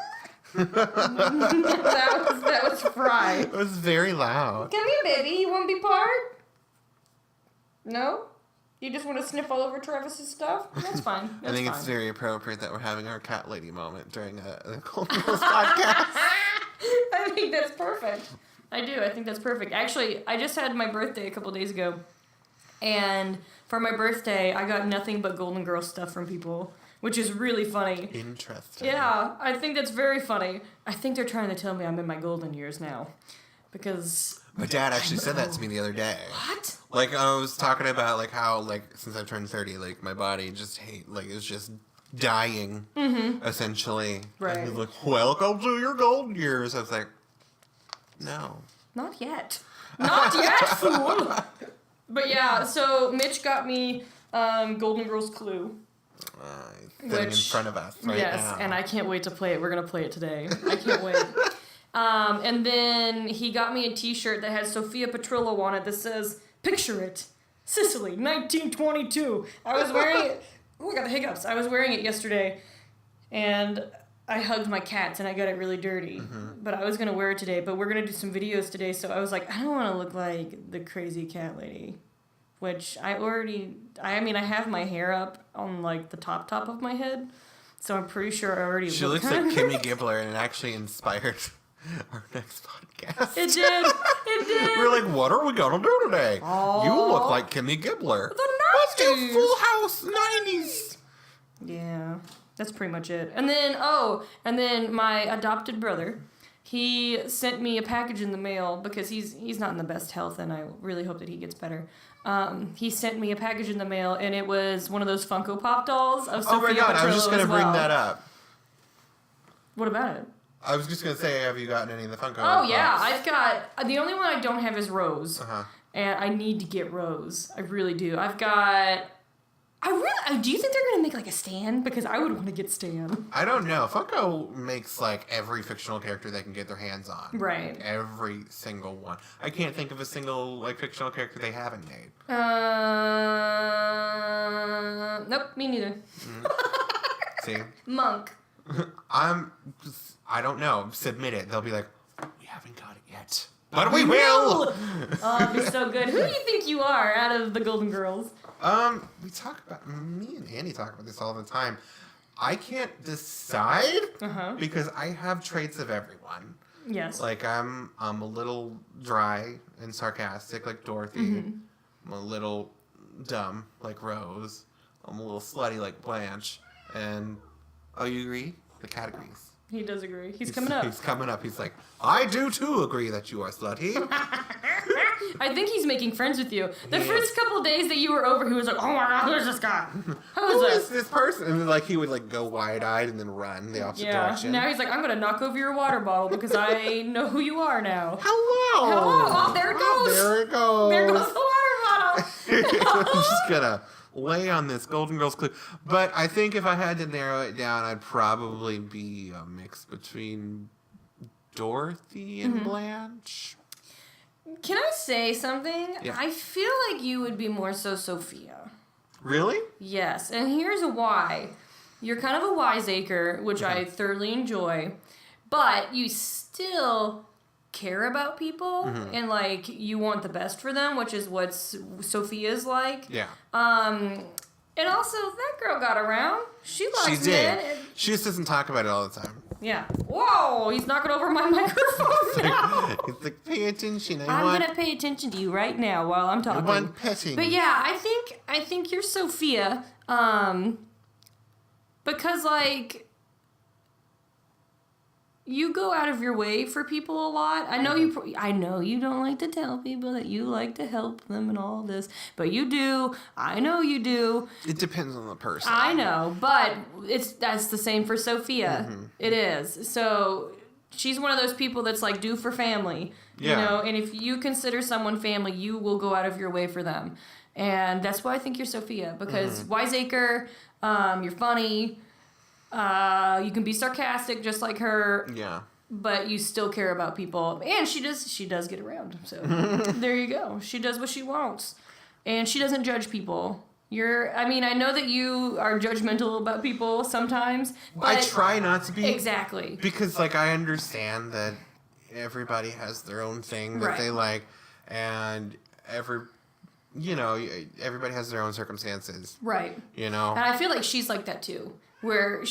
that was Fry. It was very loud. Come here, baby. You want to be part? No? You just want to sniff all over Travis's stuff? That's fine. I think it's very appropriate that we're having our cat lady moment during a Golden Girls podcast. I think that's perfect. I do. I think that's perfect. Actually, I just had my birthday a couple days ago. And for my birthday, I got nothing but Golden Girls stuff from people, which is really funny. Interesting. Yeah, I think that's very funny. I think they're trying to tell me I'm in my golden years now. Because... My dad actually said that to me the other day. What? Like, I was talking about, like, how, like, since I've turned 30, like, my body just is just dying, essentially. Right. And he's like, welcome to your golden years. I was like, no. Not yet. Not yet, fool! But yeah, so Mitch got me Golden Girls Clue. Sitting in front of us right now. Yes, and I can't wait to play it. We're going to play it today. I can't wait. And then he got me a t-shirt that has Sophia Petrillo on it that says, "Picture it, Sicily, 1922. I was wearing it. Oh, I got the hiccups. I was wearing it yesterday, and I hugged my cats, and I got it really dirty. But I was going to wear it today, but we're going to do some videos today, so I was like, I don't want to look like the crazy cat lady. Which I have my hair up on, like, the top of my head, so I'm pretty sure I already She looks like Kimmy Gibbler, and it actually inspired our next podcast. It did. It did. We're like, what are we going to do today? Oh. You look like Kimmy Gibbler. The 90s. Let's do Full House 90s. Yeah, that's pretty much it. And then my adopted brother, he sent me a package in the mail because he's not in the best health, and I really hope that he gets better. He sent me a package in the mail, and it was one of those Funko Pop dolls of Sophia Oh my God, I was just going to bring that up. What about it? I was just going to say, have you gotten any of the Funko Oh, yeah. Pops? I've got... The only one I don't have is Rose. Uh-huh. And I need to get Rose. I really do. I've got... Do you think they're going to make, like, a Stan? Because I would want to get Stan. I don't know. Funko makes, like, every fictional character they can get their hands on. Right. Like, every single one. I can't think of a single, like, fictional character they haven't made. Nope, me neither. See? Monk. I don't know. Submit it. They'll be like, we haven't got it yet. But we will! Oh, it'd be so good. Who do you think you are out of the Golden Girls? Me and Andy talk about this all the time. I can't decide because I have traits of everyone. Yes. Like, I'm a little dry and sarcastic like Dorothy. I'm a little dumb like Rose. I'm a little slutty like Blanche. And, oh, you agree? The cat agrees. He does agree. He's coming up. He's coming up. He's like, I do too agree that you are slutty. I think he's making friends with you. The first couple of days that you were over, he was like, oh my God, who's this guy? Who is this person? And then, like, he would, like, go wide-eyed and then run the opposite direction. Now he's like, I'm going to knock over your water bottle because I know who you are now. Hello! Oh, there it goes. There it goes. There goes the water bottle. I'm just going to lay on this Golden Girls Clue. But I think if I had to narrow it down, I'd probably be a mix between Dorothy and Blanche. Can I say something? Yeah. I feel like you would be more so Sophia. Really? Yes, and here's why. You're kind of a wiseacre, which I thoroughly enjoy, but you still care about people and, like, you want the best for them, which is what Sophia's like. Yeah. And also, that girl got around. She likes men. She just doesn't talk about it all the time. Yeah. Whoa, he's knocking over my microphone now. It's like, pay attention. I'm gonna pay attention to you right now while I'm talking. I want petting. But yeah, I think you're Sophia, because, like, you go out of your way for people a lot. I know you don't like to tell people that you like to help them and all this, but you do. I know you do. It depends on the person. I know, but that's the same for Sophia. It is. So she's one of those people that's like do for family, you know. And if you consider someone family, you will go out of your way for them, and that's why I think you're Sophia, because wiseacre, you're funny. You can be sarcastic just like her. Yeah. But you still care about people. And she does get around. So there you go. She does what she wants. And she doesn't judge people. I know that you are judgmental about people sometimes. But I try not to be. Exactly. Because, like, I understand that everybody has their own thing that they like. And everybody has their own circumstances. Right. You know? And I feel like she's like that too. Where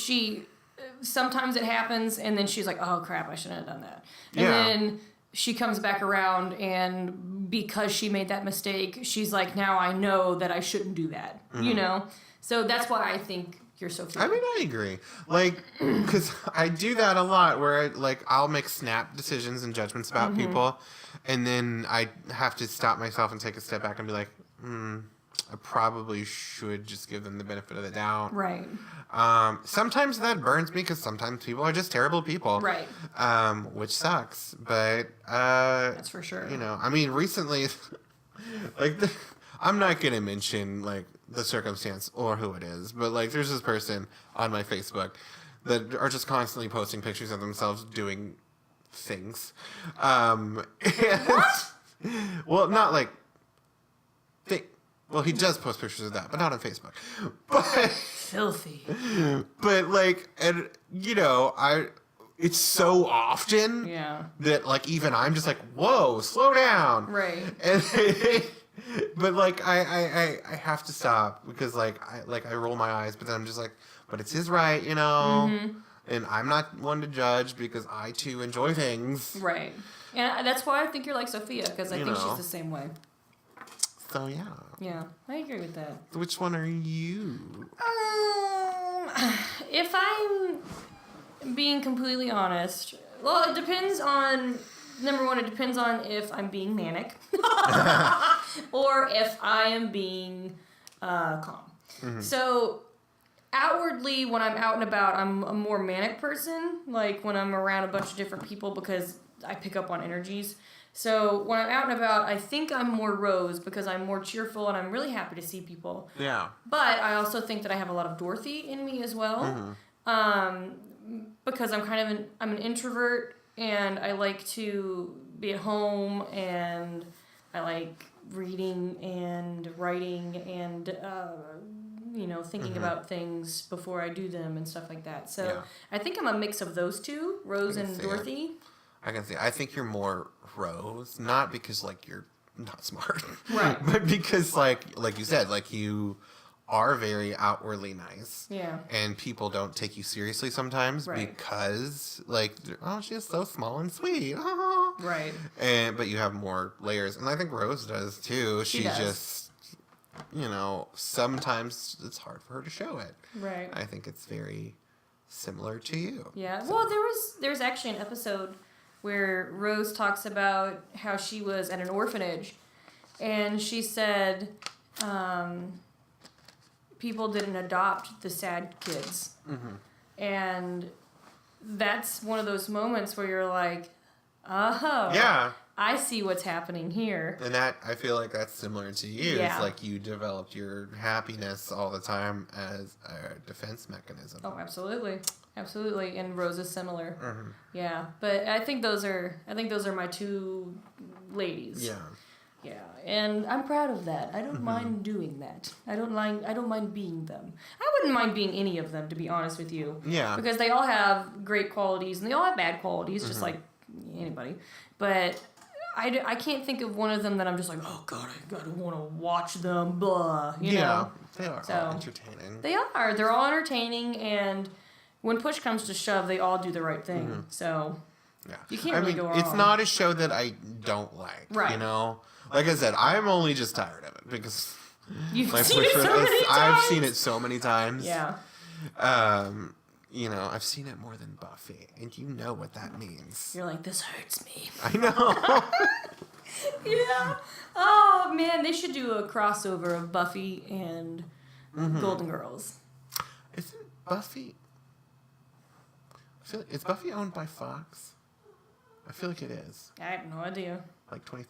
sometimes it happens, and then she's like, oh, crap, I shouldn't have done that. And then she comes back around, and because she made that mistake, she's like, now I know that I shouldn't do that, you know? So that's why I think you're Sophia. I mean, I agree. Like, because I do that a lot where, I'll make snap decisions and judgments about people, and then I have to stop myself and take a step back and be like, I probably should just give them the benefit of the doubt. Right. Sometimes that burns me because sometimes people are just terrible people. Right. Which sucks. But, that's for sure. I mean, recently, I'm not going to mention, the circumstance or who it is, but, there's this person on my Facebook that are just constantly posting pictures of themselves doing things. What? Well, not well, he does post pictures of that, but not on Facebook. But filthy. But it's so often that even I'm just like, whoa, slow down. Right. And but I have to stop because I roll my eyes, but then I'm just like, but it's his right, Mm-hmm. And I'm not one to judge because I too enjoy things. Right. And that's why I think you're like Sophia, because I think she's the same way. So yeah. Yeah, I agree with that. Which one are you? If I'm being completely honest, well, it depends on, number one, it depends on if I'm being manic or if I am being calm. Mm-hmm. So outwardly, when I'm out and about, I'm a more manic person, when I'm around a bunch of different people because I pick up on energies. So when I'm out and about, I think I'm more Rose because I'm more cheerful and I'm really happy to see people. Yeah. But I also think that I have a lot of Dorothy in me as well. Mm-hmm. Because I'm I'm an introvert and I like to be at home and I like reading and writing and thinking about things before I do them and stuff like that. So I think I'm a mix of those two, Rose and Dorothy. I can see. I think you're more Rose, not because you're not smart, right? But because like you said, you are very outwardly nice, and people don't take you seriously sometimes because she's so small and sweet, right? But you have more layers, and I think Rose does too. She does. Just sometimes it's hard for her to show it, right? I think it's very similar to you. Yeah. So. Well, there's actually an episode where Rose talks about how she was at an orphanage, and she said people didn't adopt the sad kids. Mm-hmm. And that's one of those moments where you're like, oh, yeah, I see what's happening here. And that, I feel like that's similar to you. Yeah. It's you developed your happiness all the time as a defense mechanism. Oh, absolutely. Absolutely, and Rose is similar. Mm-hmm. Yeah, but I think those are my two ladies. Yeah. Yeah, and I'm proud of that. I don't mind doing that. I don't mind being them. I wouldn't mind being any of them, to be honest with you. Yeah. Because they all have great qualities, and they all have bad qualities, just like anybody. But I can't think of one of them that I'm just like, oh God, I gotta want to watch them. Blah. You know? They are all entertaining. They are. They're all entertaining, and when push comes to shove, they all do the right thing. Mm-hmm. So you can't really go wrong. It's not a show that I don't like. Right. Like I said, I'm only just tired of it because I've seen it so many times. Yeah. I've seen it more than Buffy, and you know what that means. You're like, this hurts me. I know. Yeah. Oh man, they should do a crossover of Buffy and Golden Girls. Isn't Buffy? Is Buffy owned by Fox? I feel like it is. I have no idea. 20.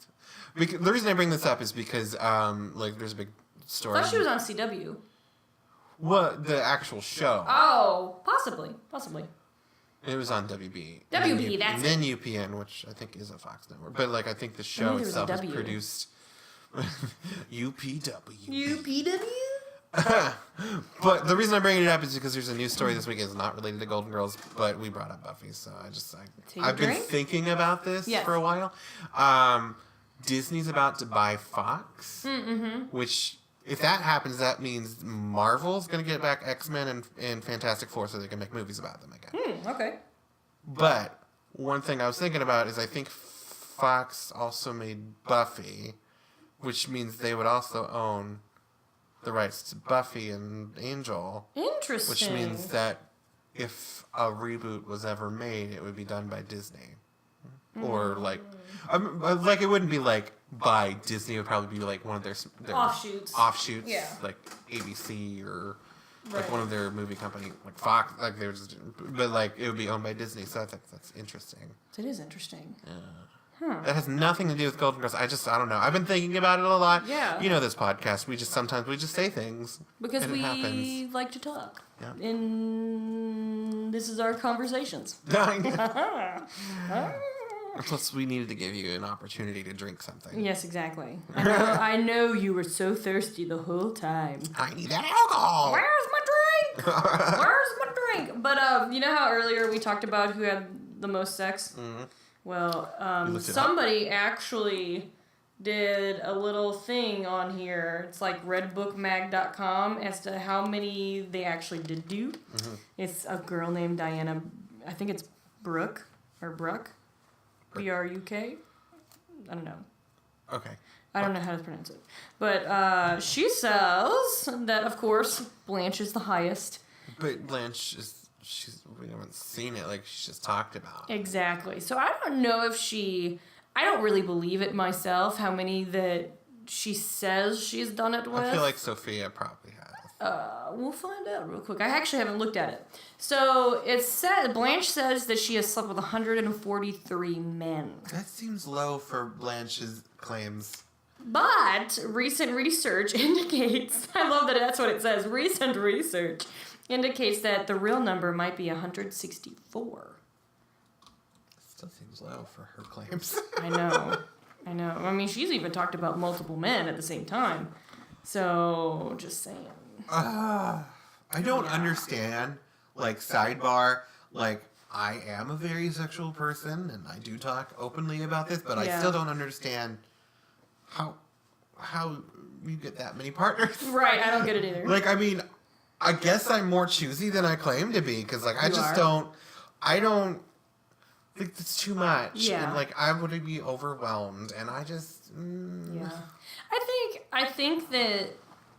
Because the reason I bring this up is because there's a big story. I thought she was on CW. What, the actual show? Oh, possibly. It was on WB. WB, that's it. And then UPN, which I think is a Fox network. But I think the show itself was produced. UPW. UPW? But the reason I'm bringing it up is because there's a news story this week. It's not related to Golden Girls, but we brought up Buffy, so I've been thinking about this for a while. Disney's about to buy Fox, which, if that happens, that means Marvel's going to get back X-Men and Fantastic Four so they can make movies about them again. Okay. But one thing I was thinking about is I think Fox also made Buffy, which means they would also own the rights to Buffy and Angel. Interesting. Which means that if a reboot was ever made, it would be done by Disney. Or, like it wouldn't be, like, by Disney. It would probably be, like, one of their offshoots. Yeah. Like ABC or, like, one of their movie company, like Fox. Like, but, like, it would be owned by Disney. So that's interesting. It is interesting. Yeah. That has nothing to do with Golden Girls. I don't know. I've been thinking about it a lot. Yeah. You know this podcast. Sometimes we just say things. Because we like to talk. Yeah. And this is our conversations. Plus, we needed to give you an opportunity to drink something. Yes, exactly. I know you were so thirsty the whole time. I need alcohol. Where's my drink? Where's my drink? But you know how earlier we talked about who had the most sex? Mm-hmm. Well, somebody actually did a little thing on here. It's like redbookmag.com as to how many they actually did do. Mm-hmm. It's a girl named Diana, I think it's Brooke. B-R-U-K? I don't know. Okay. I don't know how to pronounce it. But she says that, of course, Blanche is the highest. But Blanche we haven't seen it, like she's just talked about. Exactly. So I don't know if I don't really believe it myself, how many that she says she's done it with. I feel like Sophia probably has. We'll find out real quick. I actually haven't looked at it. So Blanche says that she has slept with 143 men. That seems low for Blanche's claims. But recent research indicates, I love that that's what it says, recent research indicates that the real number might be 164. Still seems low for her claims. I know. I mean, she's even talked about multiple men at the same time. So, just saying. I don't understand. Like, sidebar, like, I am a very sexual person, and I do talk openly about this, but I still don't understand how you get that many partners. Right, I don't get it either. Like, I mean, I guess I'm more choosy than I claim to be, because, like, I don't think it's too much. Yeah. And, like, I would be overwhelmed, and I just... Yeah. I think that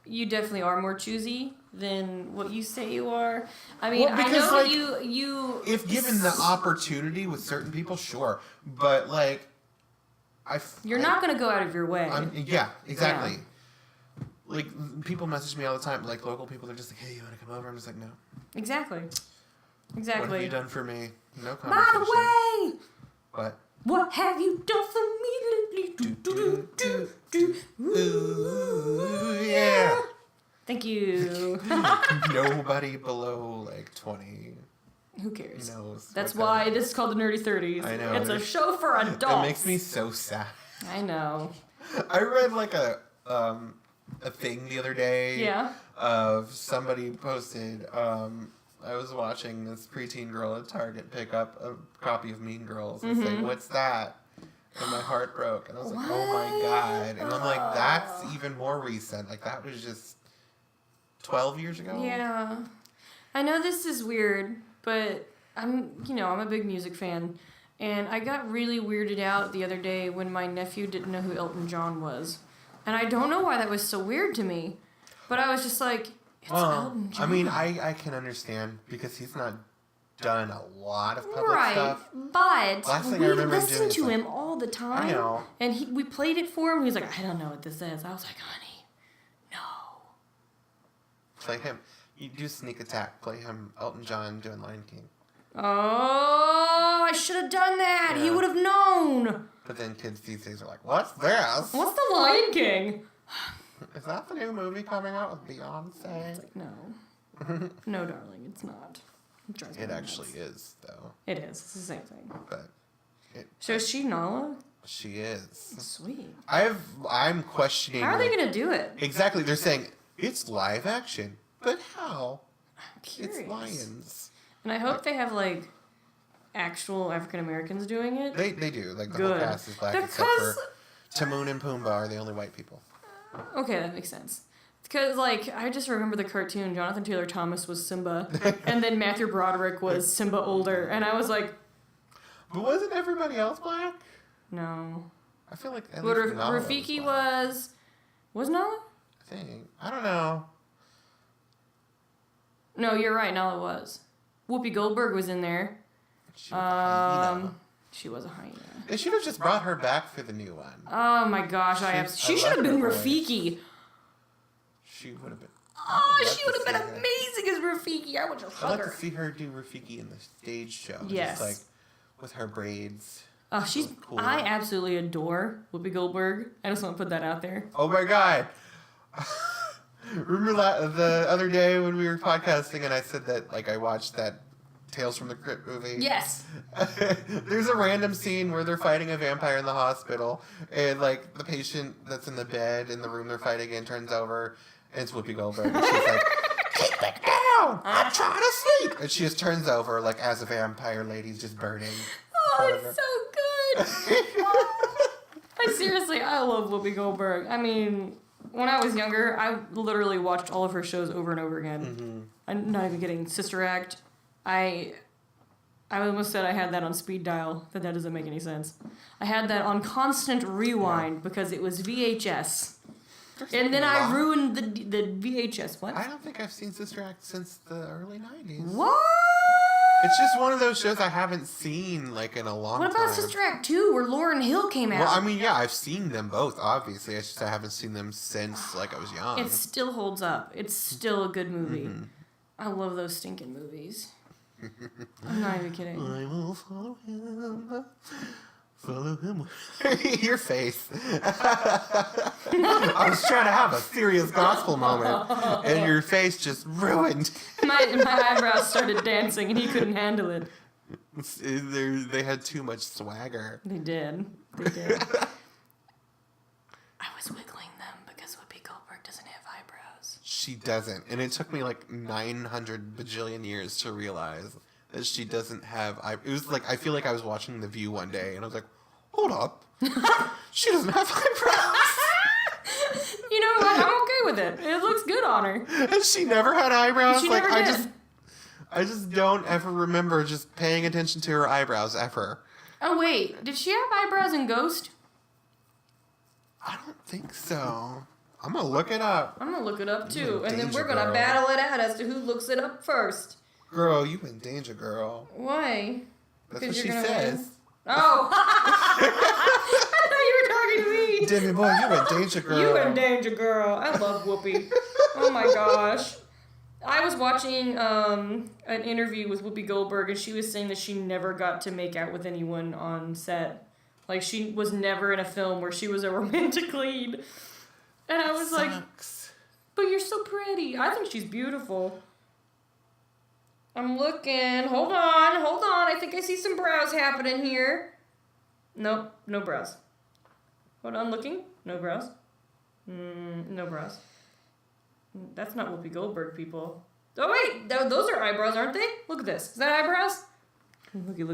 you definitely are more choosy than what you say you are. I mean, I know like, that you... If given the opportunity with certain people, sure. But, like... You're not going to go out of your way. Yeah, exactly. Yeah. Like, people message me all the time. Like, local people, they're just like, hey, you want to come over? I'm just like, no. Exactly. What have you done for me? No conversation. By the way! What? What have you done for me lately? Ooh, yeah. Thank you. Nobody below, like, 20... Who cares? Knows. That's why this is called the Nerdy 30s. I know. It's a show for adults. It makes me so sad. I know. I read like a thing the other day. Yeah. Of somebody posted. I was watching this preteen girl at Target pick up a copy of Mean Girls and say, "What's that?" And my heart broke, and I was like, "Oh my god!" And I'm like, "That's even more recent. Like that was just 12 years ago." Yeah. I know this is weird. But I'm a big music fan, and I got really weirded out the other day when my nephew didn't know who Elton John was, and I don't know why that was so weird to me, but I was just like, it's Elton John. I mean, I can understand because he's not done a lot of public stuff. Right, but we listen to him all the time. I know. And we played it for him, and he was like, I don't know what this is. I was like, honey, no. Play him. You do Sneak Attack. Play him, Elton John, doing Lion King. Oh, I should have done that. Yeah. He would have known. But then kids these days are like, what's this? What's the Lion King? Is that the new movie coming out with Beyonce? It's like, no. No, darling, it's not. It actually is, though. It is. It's the same thing. But so is she Nala? She is. Sweet. I'm questioning... How are they going to do it? Exactly. They're saying, it's live action. But how? I'm curious. It's lions. And I hope they have, like, actual African Americans doing it. They do. Like, the whole cast is black except for Timon and Pumbaa are the only white people. Okay, that makes sense. Because, like, I just remember the cartoon. Jonathan Taylor Thomas was Simba. And then Matthew Broderick was Simba older. And I was like... But wasn't everybody else black? No. I feel like... But Rafiki was... Was Nala? I think. I don't know. No, you're right. Now it was. Whoopi Goldberg was in there. She was a hyena. She was a hyena. They should have just brought her back for the new one. Oh my gosh, she should have been Rafiki. She would have been. Oh, she would have been amazing as Rafiki. I would just hug I'd like her. to see her do Rafiki in the stage show. Yes. Just like with her braids. Oh, she's cool. I absolutely adore Whoopi Goldberg. I just want to put that out there. Oh my god. Remember the other day when we were podcasting and I said that like I watched that Tales from the Crypt movie? Yes. There's a random scene where they're fighting a vampire in the hospital and like the patient that's in the bed in the room they're fighting in turns over and it's Whoopi Goldberg. And she's like, "Take that down! I'm trying to sleep!" And she just turns over like as a vampire lady's just burning. Oh, it's so good. I love Whoopi Goldberg. I mean, when I was younger, I literally watched all of her shows over and over again. Mm-hmm. I'm not even kidding. Sister Act. I almost said I had that on speed dial, but that doesn't make any sense. I had that on constant rewind because it was VHS. And then I ruined the VHS. What? I don't think I've seen Sister Act since the early 90s. What? It's just one of those shows I haven't seen like in a long time. What about Sister Act 2 where Lauryn Hill came out? Well, I mean, yeah, I've seen them both, obviously. It's just I haven't seen them since like I was young. It still holds up. It's still a good movie. Mm-hmm. I love those stinking movies. I'm not even kidding. I will follow him. Follow him. Your face. I was trying to have a serious gospel moment, and your face just ruined. My eyebrows started dancing, and he couldn't handle it. They had too much swagger. They did. I was wiggling them because Whoopi Goldberg doesn't have eyebrows. She doesn't, and it took me like 900 bajillion years to realize that she doesn't have. It was like I feel like I was watching The View one day, and I was like, "Hold up, she doesn't have eyebrows." You know what? I'm okay with it. It looks good on her. And she never had eyebrows. She like never did. I just don't ever remember just paying attention to her eyebrows ever. Oh wait, did she have eyebrows in Ghost? I don't think so. I'm gonna look it up. I'm gonna look it up too, and then danger, we're gonna girl. battle it out as to who looks it up first. Girl, you in danger, girl. Why? That's what she says. Win? Oh. I thought you were talking to me. Demi boy, you in danger, girl. You in danger, girl. I love Whoopi. Oh my gosh. I was watching an interview with Whoopi Goldberg, and she was saying that she never got to make out with anyone on set. Like, she was never in a film where she was a romantic lead. And I was like, but you're so pretty. I think she's beautiful. I'm looking. Hold on. I think I see some brows happening here. Nope, no brows. Hold on, looking. No brows. No brows. That's not Whoopi Goldberg, people. Oh, wait. Those are eyebrows, aren't they? Look at this. Is that eyebrows? Looky.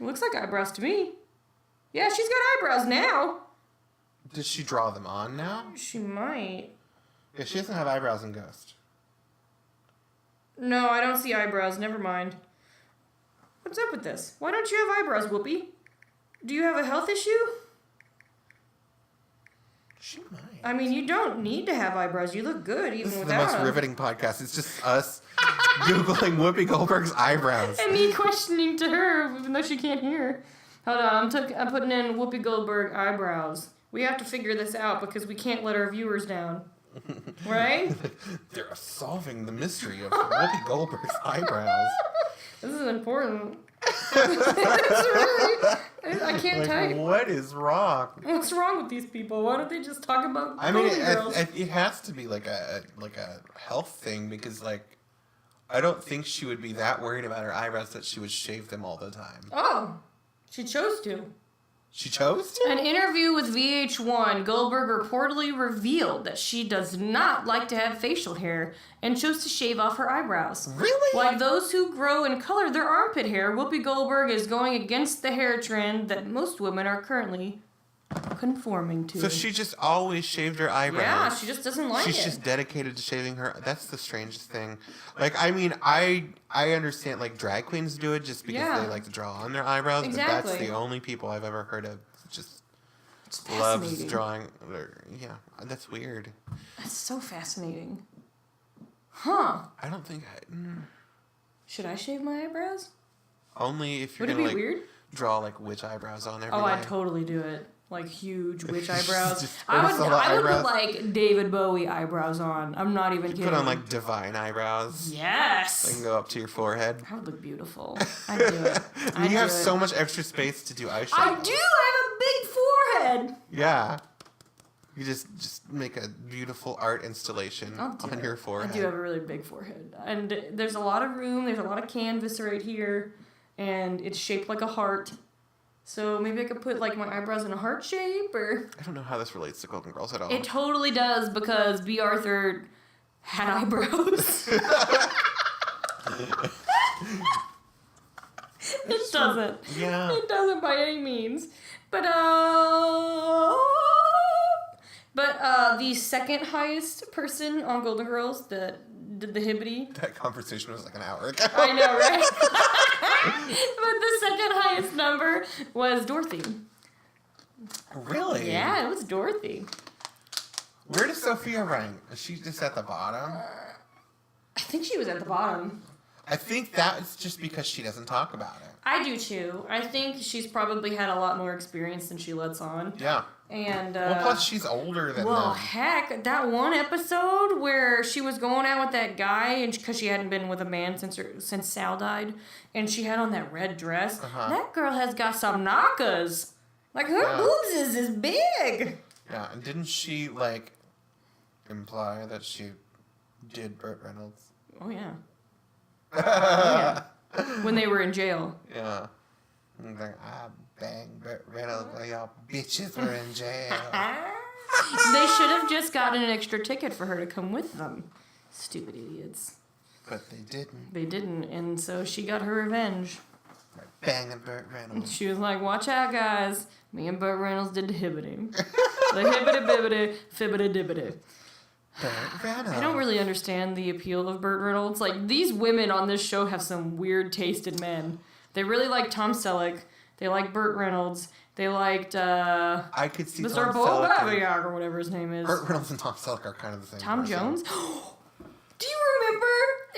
Looks like eyebrows to me. Yeah, she's got eyebrows now. Does she draw them on now? She might. Yeah, she doesn't have eyebrows in Ghost. No, I don't see eyebrows. Never mind. What's up with this? Why don't you have eyebrows, Whoopi? Do you have a health issue? She might. I mean, you don't need to have eyebrows. You look good even without them. This is without the most riveting podcast. It's just us Googling Whoopi Goldberg's eyebrows. And me questioning to her, even though she can't hear. Hold on, I'm putting in Whoopi Goldberg eyebrows. We have to figure this out because we can't let our viewers down. Right? They're solving the mystery of Whoopi Goldberg's eyebrows. This is important. I can't type. What is wrong? What's wrong with these people? Why don't they just talk about girls? It has to be like a health thing because I don't think she would be that worried about her eyebrows that she would shave them all the time. Oh, she chose to. She chose to? An interview with VH1, Goldberg reportedly revealed that she does not like to have facial hair and chose to shave off her eyebrows. Really? Like those who grow and color their armpit hair, Whoopi Goldberg is going against the hair trend that most women are currently conforming to. So she just always shaved her eyebrows. Yeah, she just doesn't like it. She's just dedicated to shaving her. That's the strangest thing. I understand drag queens do it just because they like to draw on their eyebrows. Exactly. But that's the only people I've ever heard of just It's loves fascinating. drawing. Yeah, that's weird. That's so fascinating. Huh. I don't think Should I shave my eyebrows? only if you're Would it gonna be like weird? draw like witch eyebrows on every Oh, day. I'd totally do it. Like huge witch eyebrows. Just I would eyebrows. put like David Bowie eyebrows on. I'm not even kidding. Put on like divine eyebrows. Yes. They can go up to your forehead. That would look beautiful. I'd do it. You have so much extra space to do eyeshadow. I do. I have a big forehead. Yeah. You just make a beautiful art installation on your forehead. I do have a really big forehead, and there's a lot of room. There's a lot of canvas right here, and it's shaped like a heart. So maybe I could put like my eyebrows in a heart shape, or I don't know how this relates to Golden Girls at all. it totally does because B. Arthur had eyebrows. It doesn't. Yeah. It doesn't by any means. But the second highest person on Golden Girls that did the hibbity. That conversation was like an hour ago. I know, right? But the second highest number was Dorothy. Really? Yeah, it was Dorothy. Where does Sophia rank? Is she just at the bottom? I think she was at the bottom. I think that's just because she doesn't talk about it. I do too. I think she's probably had a lot more experience than she lets on. Yeah. And well, plus she's older than well, them. heck, that one episode where she was going out with that guy, and because she hadn't been with a man since Sal died, and she had on that red dress. Uh-huh. That girl has got some knockers. Like her boobs is big. Yeah, and didn't she like imply that she did Burt Reynolds? Oh yeah. Oh, yeah. When they were in jail. Yeah. And like, I banged Burt Reynolds while y'all bitches were in jail. They should have just gotten an extra ticket for her to come with them. Stupid idiots. But they didn't. They didn't, and so she got her revenge. Like banging Burt Reynolds. She was like, watch out, guys. Me and Burt Reynolds did the hibbity. The hibbity-bibbity, fibbity-dibbity. Burt Reynolds. I don't really understand the appeal of Burt Reynolds. Like, these women on this show have some weird taste in men. They really like Tom Selleck. They like Burt Reynolds. They liked, I could see Mr. Tom Selleck. Babiak or whatever his name is. Burt Reynolds and Tom Selleck are kind of the same Tom person. Jones? Do you remember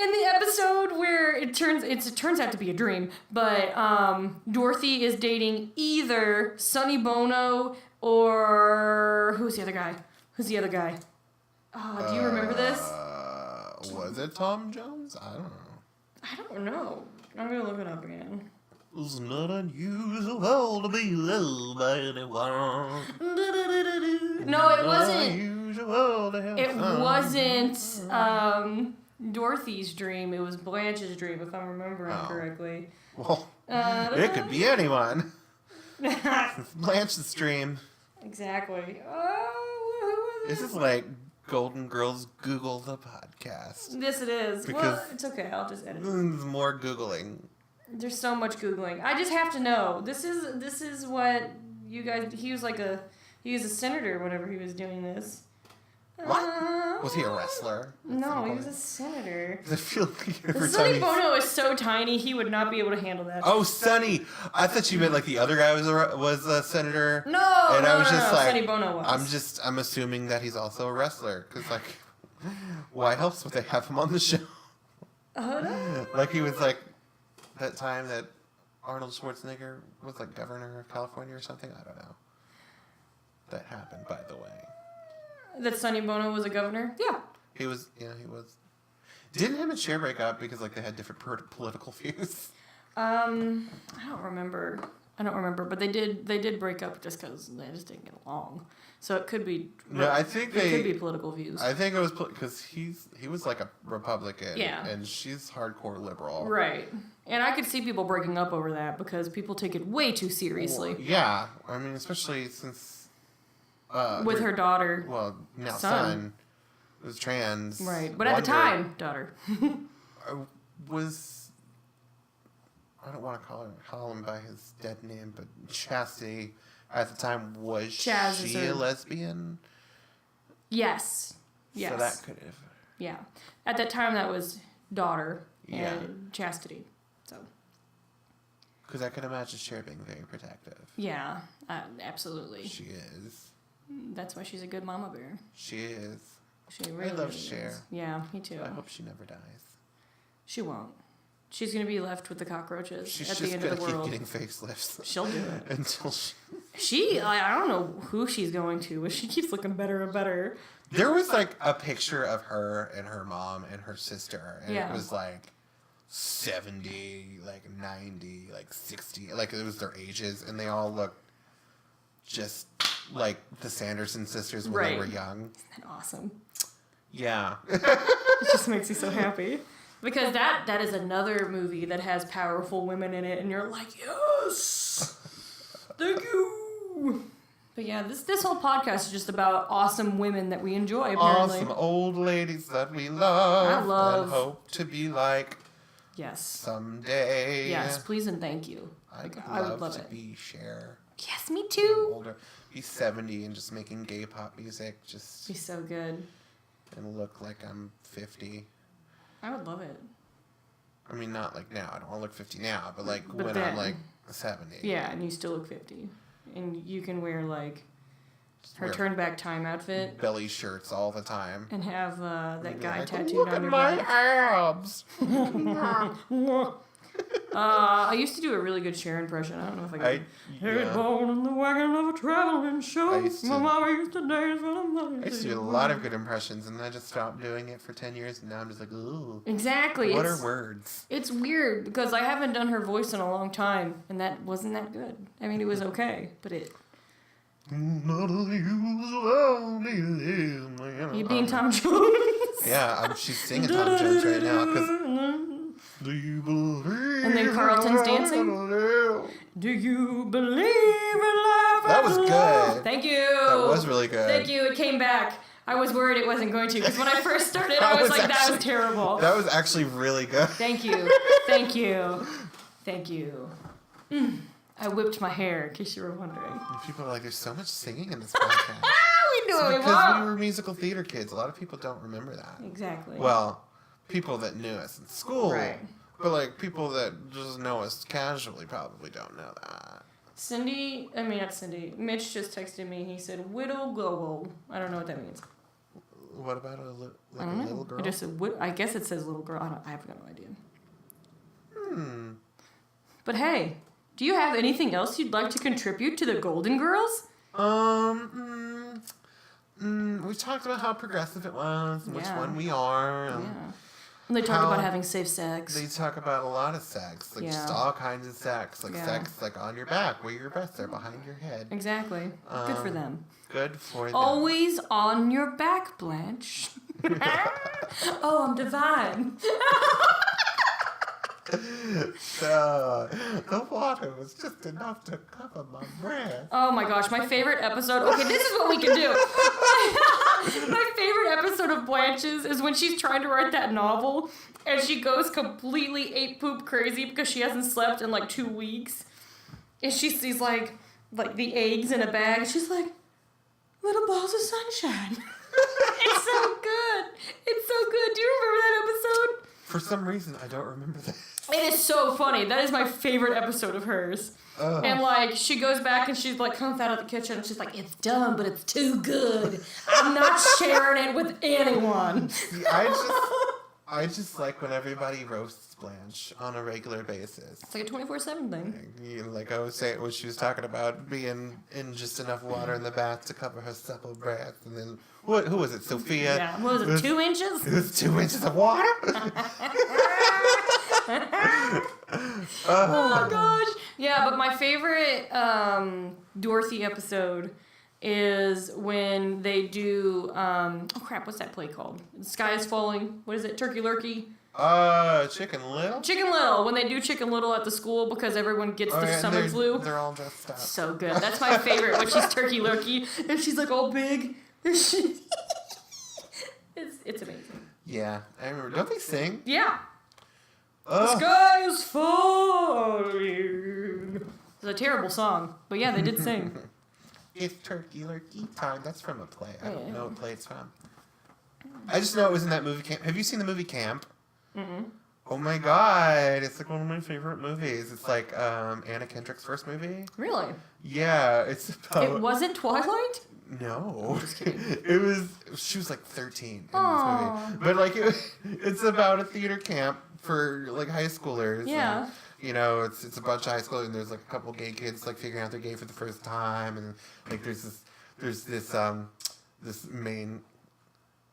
in the episode where it turns out to be a dream, but Dorothy is dating either Sonny Bono or who's the other guy? Who's the other guy? Oh, do you remember this? Was it Tom Jones? I don't know. I don't know. I'm gonna look it up again. It's not unusual to be loved by anyone. No, it wasn't. Unusual to have It fun. wasn't Dorothy's dream. It was Blanche's dream, if I'm remembering correctly. Well, it could be anyone. Blanche's dream. Exactly. Oh, This is like Golden Girls Google the podcast. Yes, it is. Because- Well, it's okay. I'll just edit it. There's more Googling. There's so much Googling. I just have to know. This is what you guys... He was a senator whenever he was doing this. What? Was he a wrestler? No, he was a senator. I feel like every time Sonny he- Bono is so tiny, he would not be able to handle that. Oh, Sonny! I thought you meant like the other guy was a senator. No, and no, I was no, just no, like, Sonny Bono was. I'm assuming that he's also a wrestler because like, why else would they have him on the show? Like he was like that time that Arnold Schwarzenegger was like governor of California or something. I don't know. That happened, by the way. That Sonny Bono was a governor? Yeah. He was. Yeah, he was. Didn't him and Cher break up because like they had different political views? I don't remember, but they did break up just because they just didn't get along. So it could be. No, I think it could be political views. I think it was because he was like a Republican. Yeah. And she's hardcore liberal. Right. And I could see people breaking up over that because people take it way too seriously. Yeah, I mean, especially since. With her daughter. Well, now son was trans. Right, but at the time, daughter. Was. I don't want to call him by his dead name, but Chastity at the time, was Chaz she a lesbian? Yes. Yes. So that could have. Yeah. At that time, that was daughter Yeah. and Chastity. So. Because I can imagine Cher being very protective. Yeah, absolutely. She is. That's why she's a good mama bear. She is. She really I love is. Cher. Yeah, me too. I hope she never dies. She won't. She's going to be left with the cockroaches She's at just the end of the gonna world. keep getting facelifts. She'll do it. Until I don't know who she's going to, but she keeps looking better and better. There was like a picture of her and her mom and her sister, and it was like 70, like 90, like 60, like it was their ages, and they all looked just like the Sanderson sisters when they were young. Isn't that awesome? Yeah. It just makes you so happy. Because that is another movie that has powerful women in it, and you're like, yes! Thank you! But yeah, this whole podcast is just about awesome women that we enjoy, apparently. Awesome old ladies that we love. I love. And hope to be like. Yes. Someday. Yes, please and thank you. I would love to be Cher. Yes, me too. Older. Be 70 and just making gay pop music. Just. Be so good. And look like I'm 50. I would love it. I mean, not like now. I don't want to look 50 now, but like when I'm like 70. Yeah, and you still look 50. And you can wear like her turn back time outfit. Belly shirts all the time. And have that guy like, tattooed on your back. Look at my abs. I used to do a really good Cher impression. I don't know if I can. Yeah. Born in the wagon of a traveling show. My mama used to dance when I'm I used to do a lot of good impressions, and then I just stopped doing it for 10 years, and now I'm just like, ooh. Exactly. What are words? It's weird, because I haven't done her voice in a long time, and that wasn't that good. I mean, it was okay, but it... You being Tom Jones? Yeah, she's singing Tom Jones right now, because... Do you believe? And then Carlton's dancing. Do you believe in life? That was good. Thank you. That was really good. Thank you. It came back. I was worried it wasn't going to, because when I first started, I was like, that was terrible. That was actually really good. Thank you. Thank you. Thank you. I whipped my hair, in case you were wondering. People are like, there's so much singing in this podcast. We knew it. Because we were musical theater kids. A lot of people don't remember that. Exactly. Well, people that knew us in school. Right. But like people that just know us casually probably don't know that. Mitch just texted me. He said, "Whittle go." I don't know what that means. What about a little girl? It just said, I guess it says little girl. I have no idea. But hey, do you have anything else you'd like to contribute to the Golden Girls? We talked about how progressive it was, and which one we are. And they talk about having safe sex. They talk about a lot of sex, like just all kinds of sex, like sex like on your back, where your breasts are behind your head. Exactly. Good for them. Good for them. Always on your back, Blanche. Oh, I'm divine. So, the water was just enough to cover my breath. Oh my gosh, my favorite episode. Okay, this is what we can do. My favorite episode of Blanche's is when she's trying to write that novel and she goes completely ape poop crazy because she hasn't slept in like 2 weeks. And she sees like the eggs in a bag. She's like, little balls of sunshine. It's so good. It's so good. Do you remember that episode? For some reason, I don't remember that. It is so funny. That is my favorite episode of hers. And like she goes back and she's like comes out of the kitchen and she's like, it's dumb, but it's too good. I'm not sharing it with anyone. See, I just like when everybody roasts Blanche on a regular basis. It's like a 24/7 thing. Like I was saying when she was talking about being in just enough water in the bath to cover her supple breath, and then who was it? Sophia. Yeah. What was it? 2 inches? It was 2 inches of water. Oh my gosh. Yeah, but my favorite Dorothy episode is when they do what's that play called? The Sky is Falling. What is it? Turkey Lurkey? Chicken Little? Chicken Little. When they do Chicken Little at the school because everyone gets the summer flu. They're all dressed up. So good. That's my favorite when she's Turkey Lurkey and she's like all big. It's amazing. Yeah, I remember. Don't they sing? Yeah. The sky is falling. It's a terrible song, but yeah, they did sing. It's Turkey Lurkey time. That's from a play. I don't know what play it's from. I just know it was in that movie Camp. Have you seen the movie Camp? Mm-mm. Oh my god, it's like one of my favorite movies. It's like Anna Kendrick's first movie. Really? Yeah, it's about... It wasn't Twilight? No. I'm just kidding. She was like 13 in this movie. But like, it's about a theater camp for like high schoolers. Yeah. And, you know, it's a bunch of high schoolers, and there's like a couple gay kids like figuring out they're gay for the first time, and like there's this main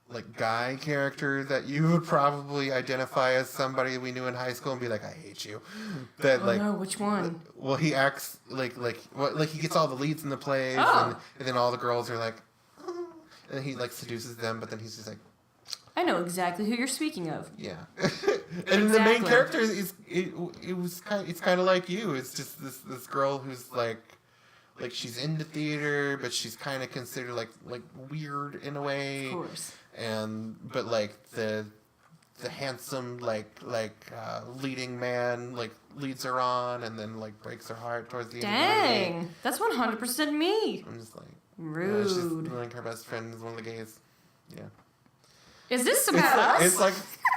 like guy character that you would probably identify as somebody we knew in high school and be like, I hate you. That like, no, which one? Well, he acts like he gets all the leads in the plays, and then all the girls are like, oh, and he like seduces them, but then he's just like, I know exactly who you're speaking of. yeah. And the main character it's kind of like you. It's just this girl who's like she's into theater, but she's kind of considered like weird in a way. Of course. But like the handsome leading man like leads her on, and then like breaks her heart towards the end. Dang, that's 100% me. I'm just like rude. Yeah, she's like her best friend is one of the gays. Yeah. Is this about us? It's like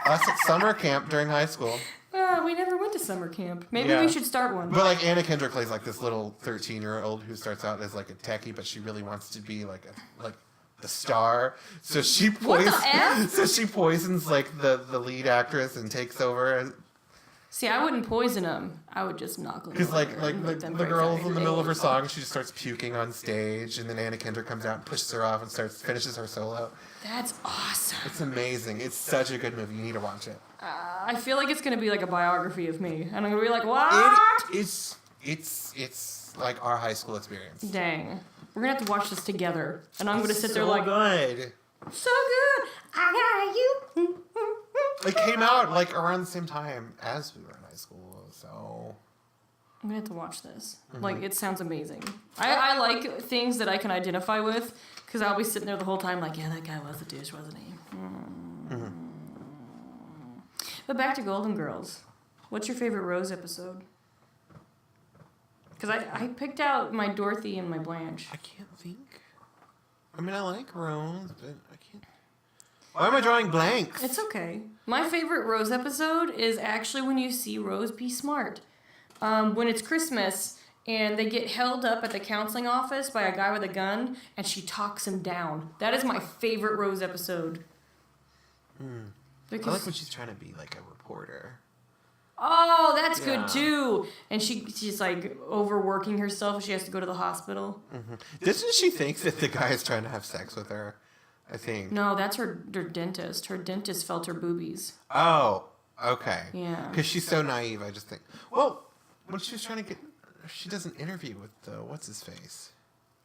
us at summer camp during high school. We never went to summer camp. Maybe we should start one. But like Anna Kendrick plays like this little 13-year-old who starts out as like a techie, but she really wants to be like the star. So she poisons like the lead actress and takes over. See, I wouldn't poison them. I would just knock them. Because like the girl's in the middle of her song, she just starts puking on stage, and then Anna Kendrick comes out and pushes her off and finishes her solo. That's awesome. It's amazing. It's such a good movie. You need to watch it. I feel like it's gonna be like a biography of me, and I'm gonna be like, what? It's like our high school experience. Dang, we're gonna have to watch this together, and I'm gonna sit there like, good. So good. I got you. It came out like around the same time as we were in high school, so I'm gonna have to watch this. Like, it sounds amazing. I like things that I can identify with, because I'll be sitting there the whole time like, yeah, that guy was a douche, wasn't he? But back to Golden Girls. What's your favorite Rose episode? Because I picked out my Dorothy and my Blanche. I can't think. I mean, I like Rose, but I can't. Why am I drawing blanks? It's okay. My favorite Rose episode is actually when you see Rose be smart. When it's Christmas and they get held up at the counseling office by a guy with a gun and she talks him down. That is my favorite Rose episode. I like when she's trying to be like a reporter. Oh, that's good too. And she's like overworking herself. She has to go to the hospital. Doesn't she think that the guy is trying to have sex with her? I think. No, that's her dentist. Her dentist felt her boobies. Oh, okay. Yeah. Because she's so naive, I just think. Well, when she was trying to get... She does an interview with, what's-his-face?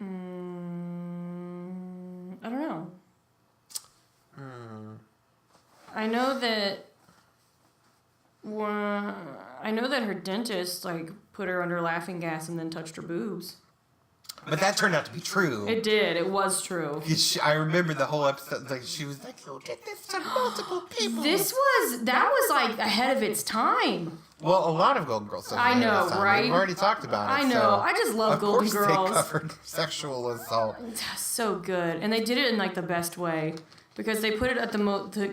I don't know. I know that her dentist, like, put her under laughing gas and then touched her boobs. But that turned out to be true. It did. It was true. I remember the whole episode. Like she was like, "You'll get this to multiple people." That was like ahead of its time. Well, a lot of Golden Girls. I know, right? We've already talked about it. I know. So I just love Golden Girls. Of course, they covered sexual assault. So good, and they did it in like the best way. Because they put it at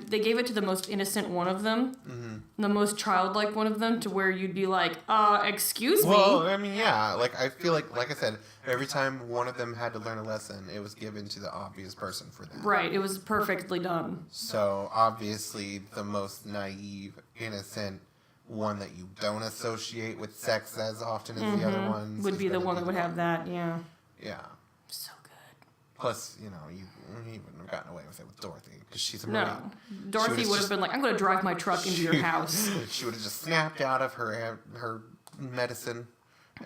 they gave it to the most innocent one of them, the most childlike one of them, to where you'd be like, excuse me. Well, I mean, yeah, like I feel like I said, every time one of them had to learn a lesson, it was given to the obvious person for that. Right, it was perfectly done. So obviously, the most naive, innocent one that you don't associate with sex as often as the other ones would be the one that would have that. Yeah. Yeah. So good. Plus, you wouldn't have gotten away with it with Dorothy because she's a Marine. No, Dorothy would have been like, "I'm going to drive my truck into your house." She would have just snapped out of her medicine,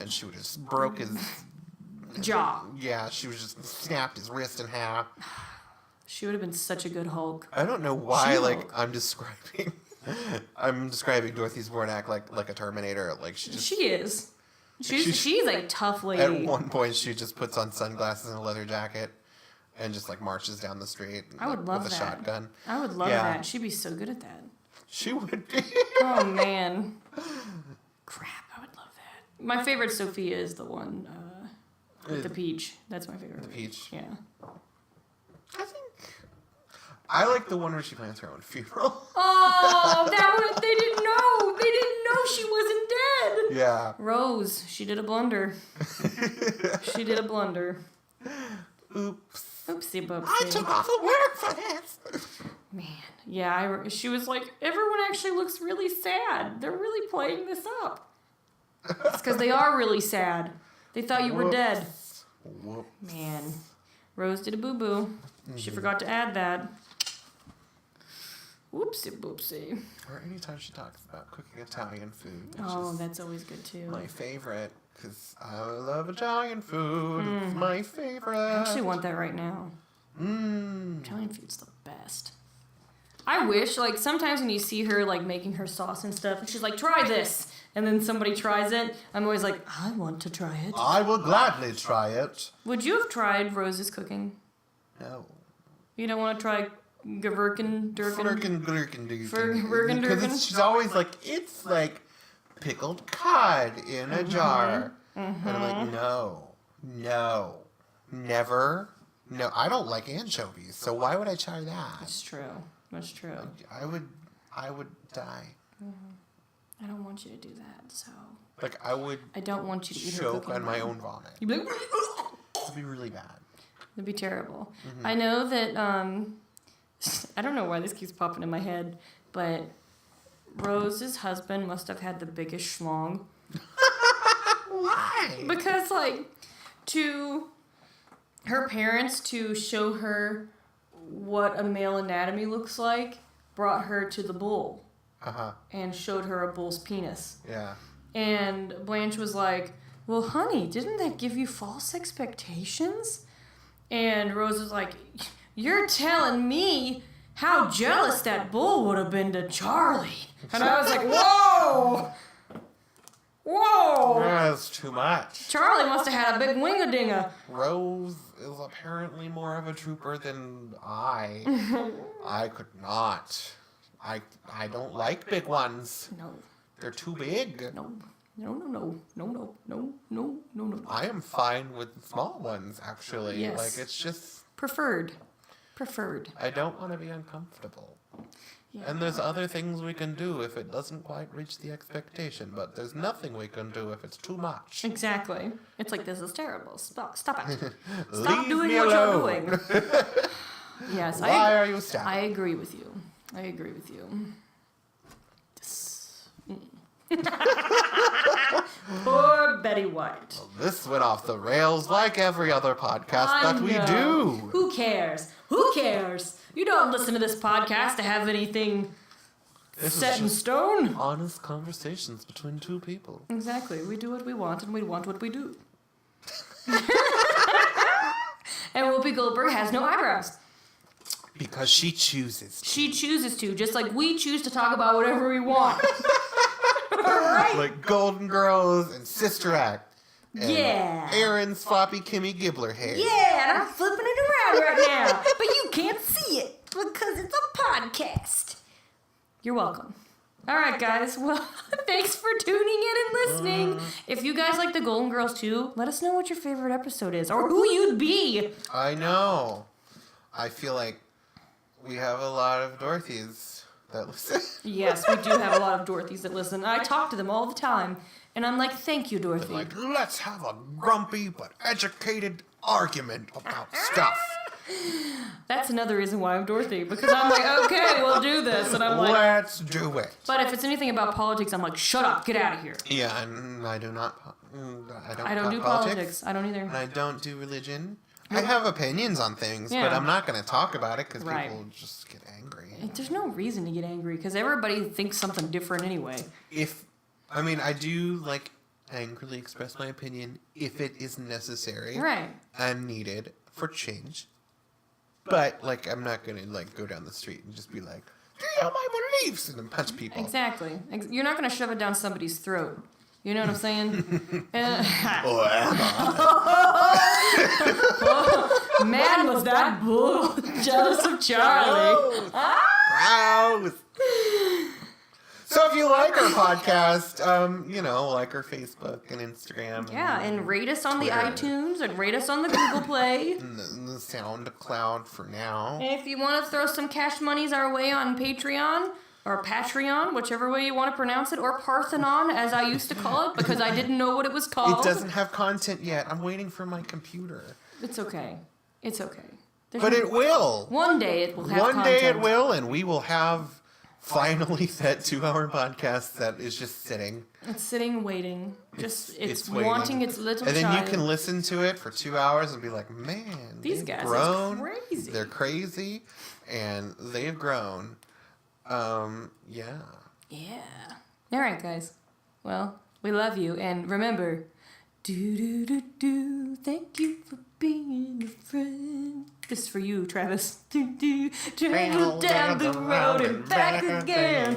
and she would have just broke his jaw. Yeah, she would just snapped his wrist in half. She would have been such a good Hulk. I don't know why. I'm describing Dorothy Zbornak like a Terminator. Like she is. She's a tough lady. At one point, she just puts on sunglasses and a leather jacket, and just like marches down the street. I would love with a shotgun. I would love that. She'd be so good at that. She would be. Oh man, crap! I would love that. My favorite Sophia is the one with the peach. That's my favorite. The peach. Yeah. I like the one where she plans her own funeral. Oh, they didn't know. They didn't know she wasn't dead. Yeah. Rose, she did a blunder. She did a blunder. Oops. Oopsie boopsie. I took off of work for this. Man, yeah, she was like, everyone actually looks really sad. They're really playing this up. It's because they are really sad. They thought you were dead. Whoops. Man, Rose did a boo-boo. She forgot to add that. Whoopsie boopsie. Or anytime she talks about cooking Italian food. Oh, that's always good too. My favorite, because I love Italian food. It's my favorite. I actually want that right now. Italian food's the best. I wish, like, sometimes when you see her, like, making her sauce and stuff, and she's like, try this, and then somebody tries it, I'm always like, I want to try it. I will gladly try it. Would you have tried Rose's cooking? No. You don't want to try Gewürken, Durken? Because she's always like, it's like pickled cod in a jar. And I'm like, no, never. No, I don't like anchovies, so why would I try that? That's true. That's true. I would die. I don't want you to do that, so... Like, I don't want you to eat her choke cooking. on my own vomit. You'd be like... It'd be really bad. It'd be terrible. I know that, I don't know why this keeps popping in my head, but Rose's husband must have had the biggest schlong. Why? Because, like, to her parents, to show her what a male anatomy looks like, brought her to the bull. And showed her a bull's penis. Yeah. And Blanche was like, well, honey, didn't that give you false expectations? And Rose was like, you're telling me how jealous that bull would have been to Charlie. And I was like, whoa! Whoa! That's too much. Charlie must have had a big wing-a-dinga. Rose is apparently more of a trooper than I. I could not. I don't like big ones. No. They're too big. No. I am fine with small ones, actually. Yes. Like, it's just... Preferred. I don't want to be uncomfortable. Yeah. And there's other things we can do if it doesn't quite reach the expectation, but there's nothing we can do if it's too much. Exactly. It's like, this is terrible. Stop it. Stop Leave doing me what alone. you're doing. Yes. Why are you stopping? I agree with you. Poor Betty White. Well, this went off the rails like every other podcast that we do. Who cares? You don't listen to this podcast to have anything set in stone. Honest conversations between two people. Exactly. We do what we want, and we want what we do. And Whoopi Goldberg has no eyebrows. Because she chooses to. She chooses to, just like we choose to talk about whatever we want. Right? Like Golden Girls and Sister Act. And Yeah. Erin's floppy Kimmy Gibbler hair. Yeah, and I'm flipping it around right now. But you can't see it because it's a podcast. You're welcome. All right, guys. Well, thanks for tuning in and listening. If you guys like the Golden Girls too, let us know what your favorite episode is or who you'd be. I know. I feel like we have a lot of Dorothys that listen. Yes, we do have a lot of Dorothys that listen. I talk to them all the time, and I'm like, thank you, Dorothy. Like, let's have a grumpy but educated argument about stuff. That's another reason why I'm Dorothy, because I'm like, okay, we'll do this, and I'm like, Let's do it. but if it's anything about politics, I'm like, shut up, get out of here. Yeah, and I do not. I don't do politics. I don't either. And I don't do religion. I have opinions on things, Yeah. but I'm not going to talk about it because Right. people just get angry. There's no reason to get angry, because everybody thinks something different anyway. I do like angrily express my opinion if it is necessary, Right. and needed for change. But like, I'm not gonna like go down the street and just be like, "These are my beliefs," and then punch people. Exactly. You're not going to shove it down somebody's throat. You know what I'm saying? Or am I? Man, was that bull jealous of Charlie. Gross. So if you like our podcast, like our Facebook and Instagram. Yeah, and rate us on Twitter. the iTunes and rate us on the Google Play. And the SoundCloud for now. And if you want to throw some cash monies our way on Patreon, or Patreon, whichever way you want to pronounce it, or Parthenon, as I used to call it, because I didn't know what it was called. It doesn't have content yet. I'm waiting for my computer. It's okay. It's okay. But it will. One day it will have One content. day it will, and we will have finally that 2-hour podcast that is just sitting. It's sitting, waiting. It's waiting. wanting its little And then child. You can listen to it for 2 hours and be like, man, these they've guys grown. are crazy. They're crazy, and they've grown. Yeah. Yeah. All right, guys. Well, we love you, and remember, thank you for being a friend. This is for you, Travis. Travel down the road and back again.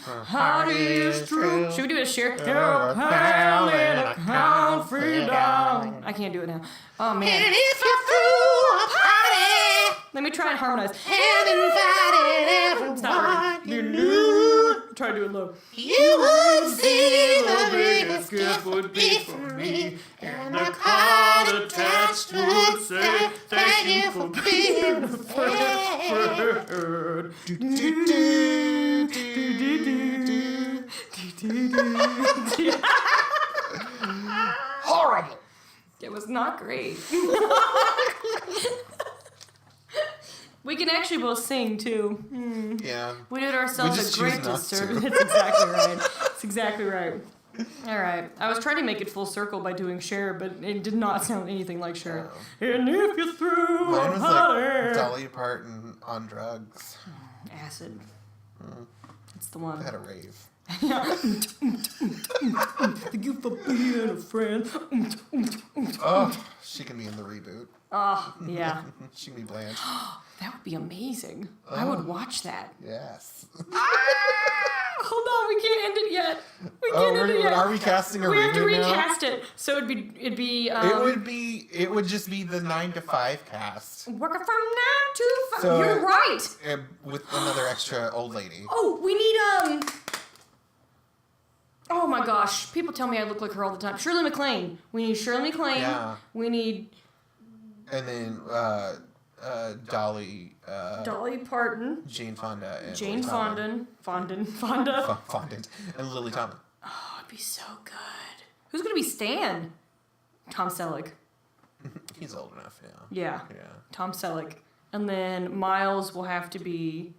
Heart is true. Should we do a share? You're a pal and a confidant. I can't do it now. Oh man. And if you're through a party, Let me try and harmonize. and invited It's not everyone right. you knew, Try to do it low. you would see the biggest gift would be for me, and a card attached would say, thank you for being a friend. Horrible. It was not great. We can actually both sing too. Yeah. We did ourselves We just a great choose not disservice. to. That's exactly right. That's exactly right. All right. I was trying to make it full circle by doing Cher, but it did not sound anything like Cher. And if you're through Mine a was party. like Dolly Parton on drugs. Acid. It's the one. I had a rave. Thank you for being a friend. Oh, she can be in the reboot. Oh, yeah. She can be Blanche. That would be amazing. I would watch that. Yes. Hold on, we can't end it yet. We can't end it yet. Are we casting a We have to reboot now? recast it. So it'd be It would just be the 9 to 5 cast. working from 9 to 5. So- You're right. With another extra old lady. Oh, we need oh my gosh, people tell me I look like her all the time. Shirley MacLaine. We need Shirley MacLaine. Yeah. We need And then Dolly. Dolly Parton. Jane Fonda. And Jane Lily Tomlin. Fonda. Fondant. And Lily Tomlin. Oh, it'd be so good. Who's gonna be Stan? Tom Selleck. He's old enough now. Yeah. Yeah. Tom Selleck. And then Miles will has to be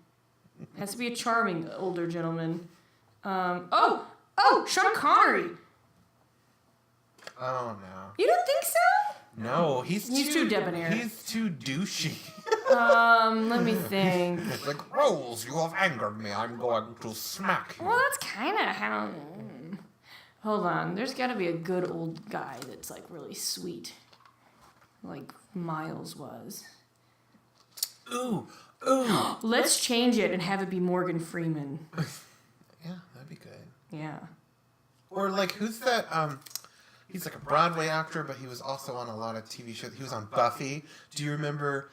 a charming older gentleman. Sean Connery. Oh, no. You don't think so? No, he's too debonair. He's too douchey. Let me think. Like, Rose, you have angered me. I'm going to smack you. Well, that's kind of how... Hold on. There's got to be a good old guy that's, like, really sweet. Like Miles was. Ooh. Let's change it and have it be Morgan Freeman. Yeah, that'd be good. Yeah. Or, like, who's that, he's like a Broadway actor, but he was also on a lot of TV shows. He was on Buffy. Do you remember,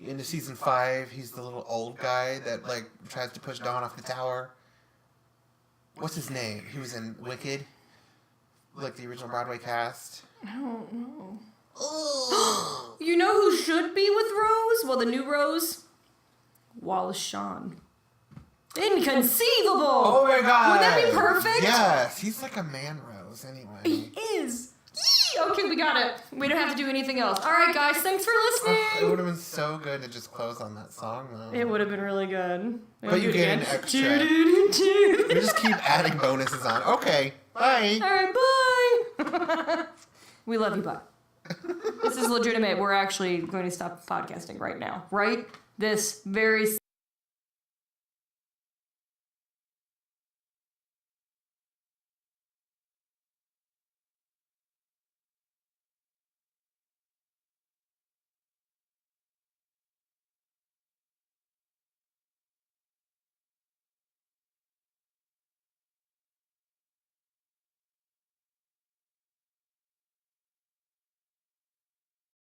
in season 5, he's the little old guy that, like, tries to push Dawn off the tower? What's his name? He was in Wicked, like the original Broadway cast. I don't know. You know who should be with Rose? Well, the new Rose? Wallace Shawn. Inconceivable! Oh my god! Would that be perfect? Yes, he's like a man Rose anyway. He is. Yee! Okay, we got it. We don't have to do anything else. All right, guys, thanks for listening. It would have been so good to just close on that song, though. It would have been really good. But you get an extra. We just keep adding bonuses on. Okay, bye. All right, bye. We love you, bye. This is legitimate. We're actually going to stop podcasting right now. Right? This very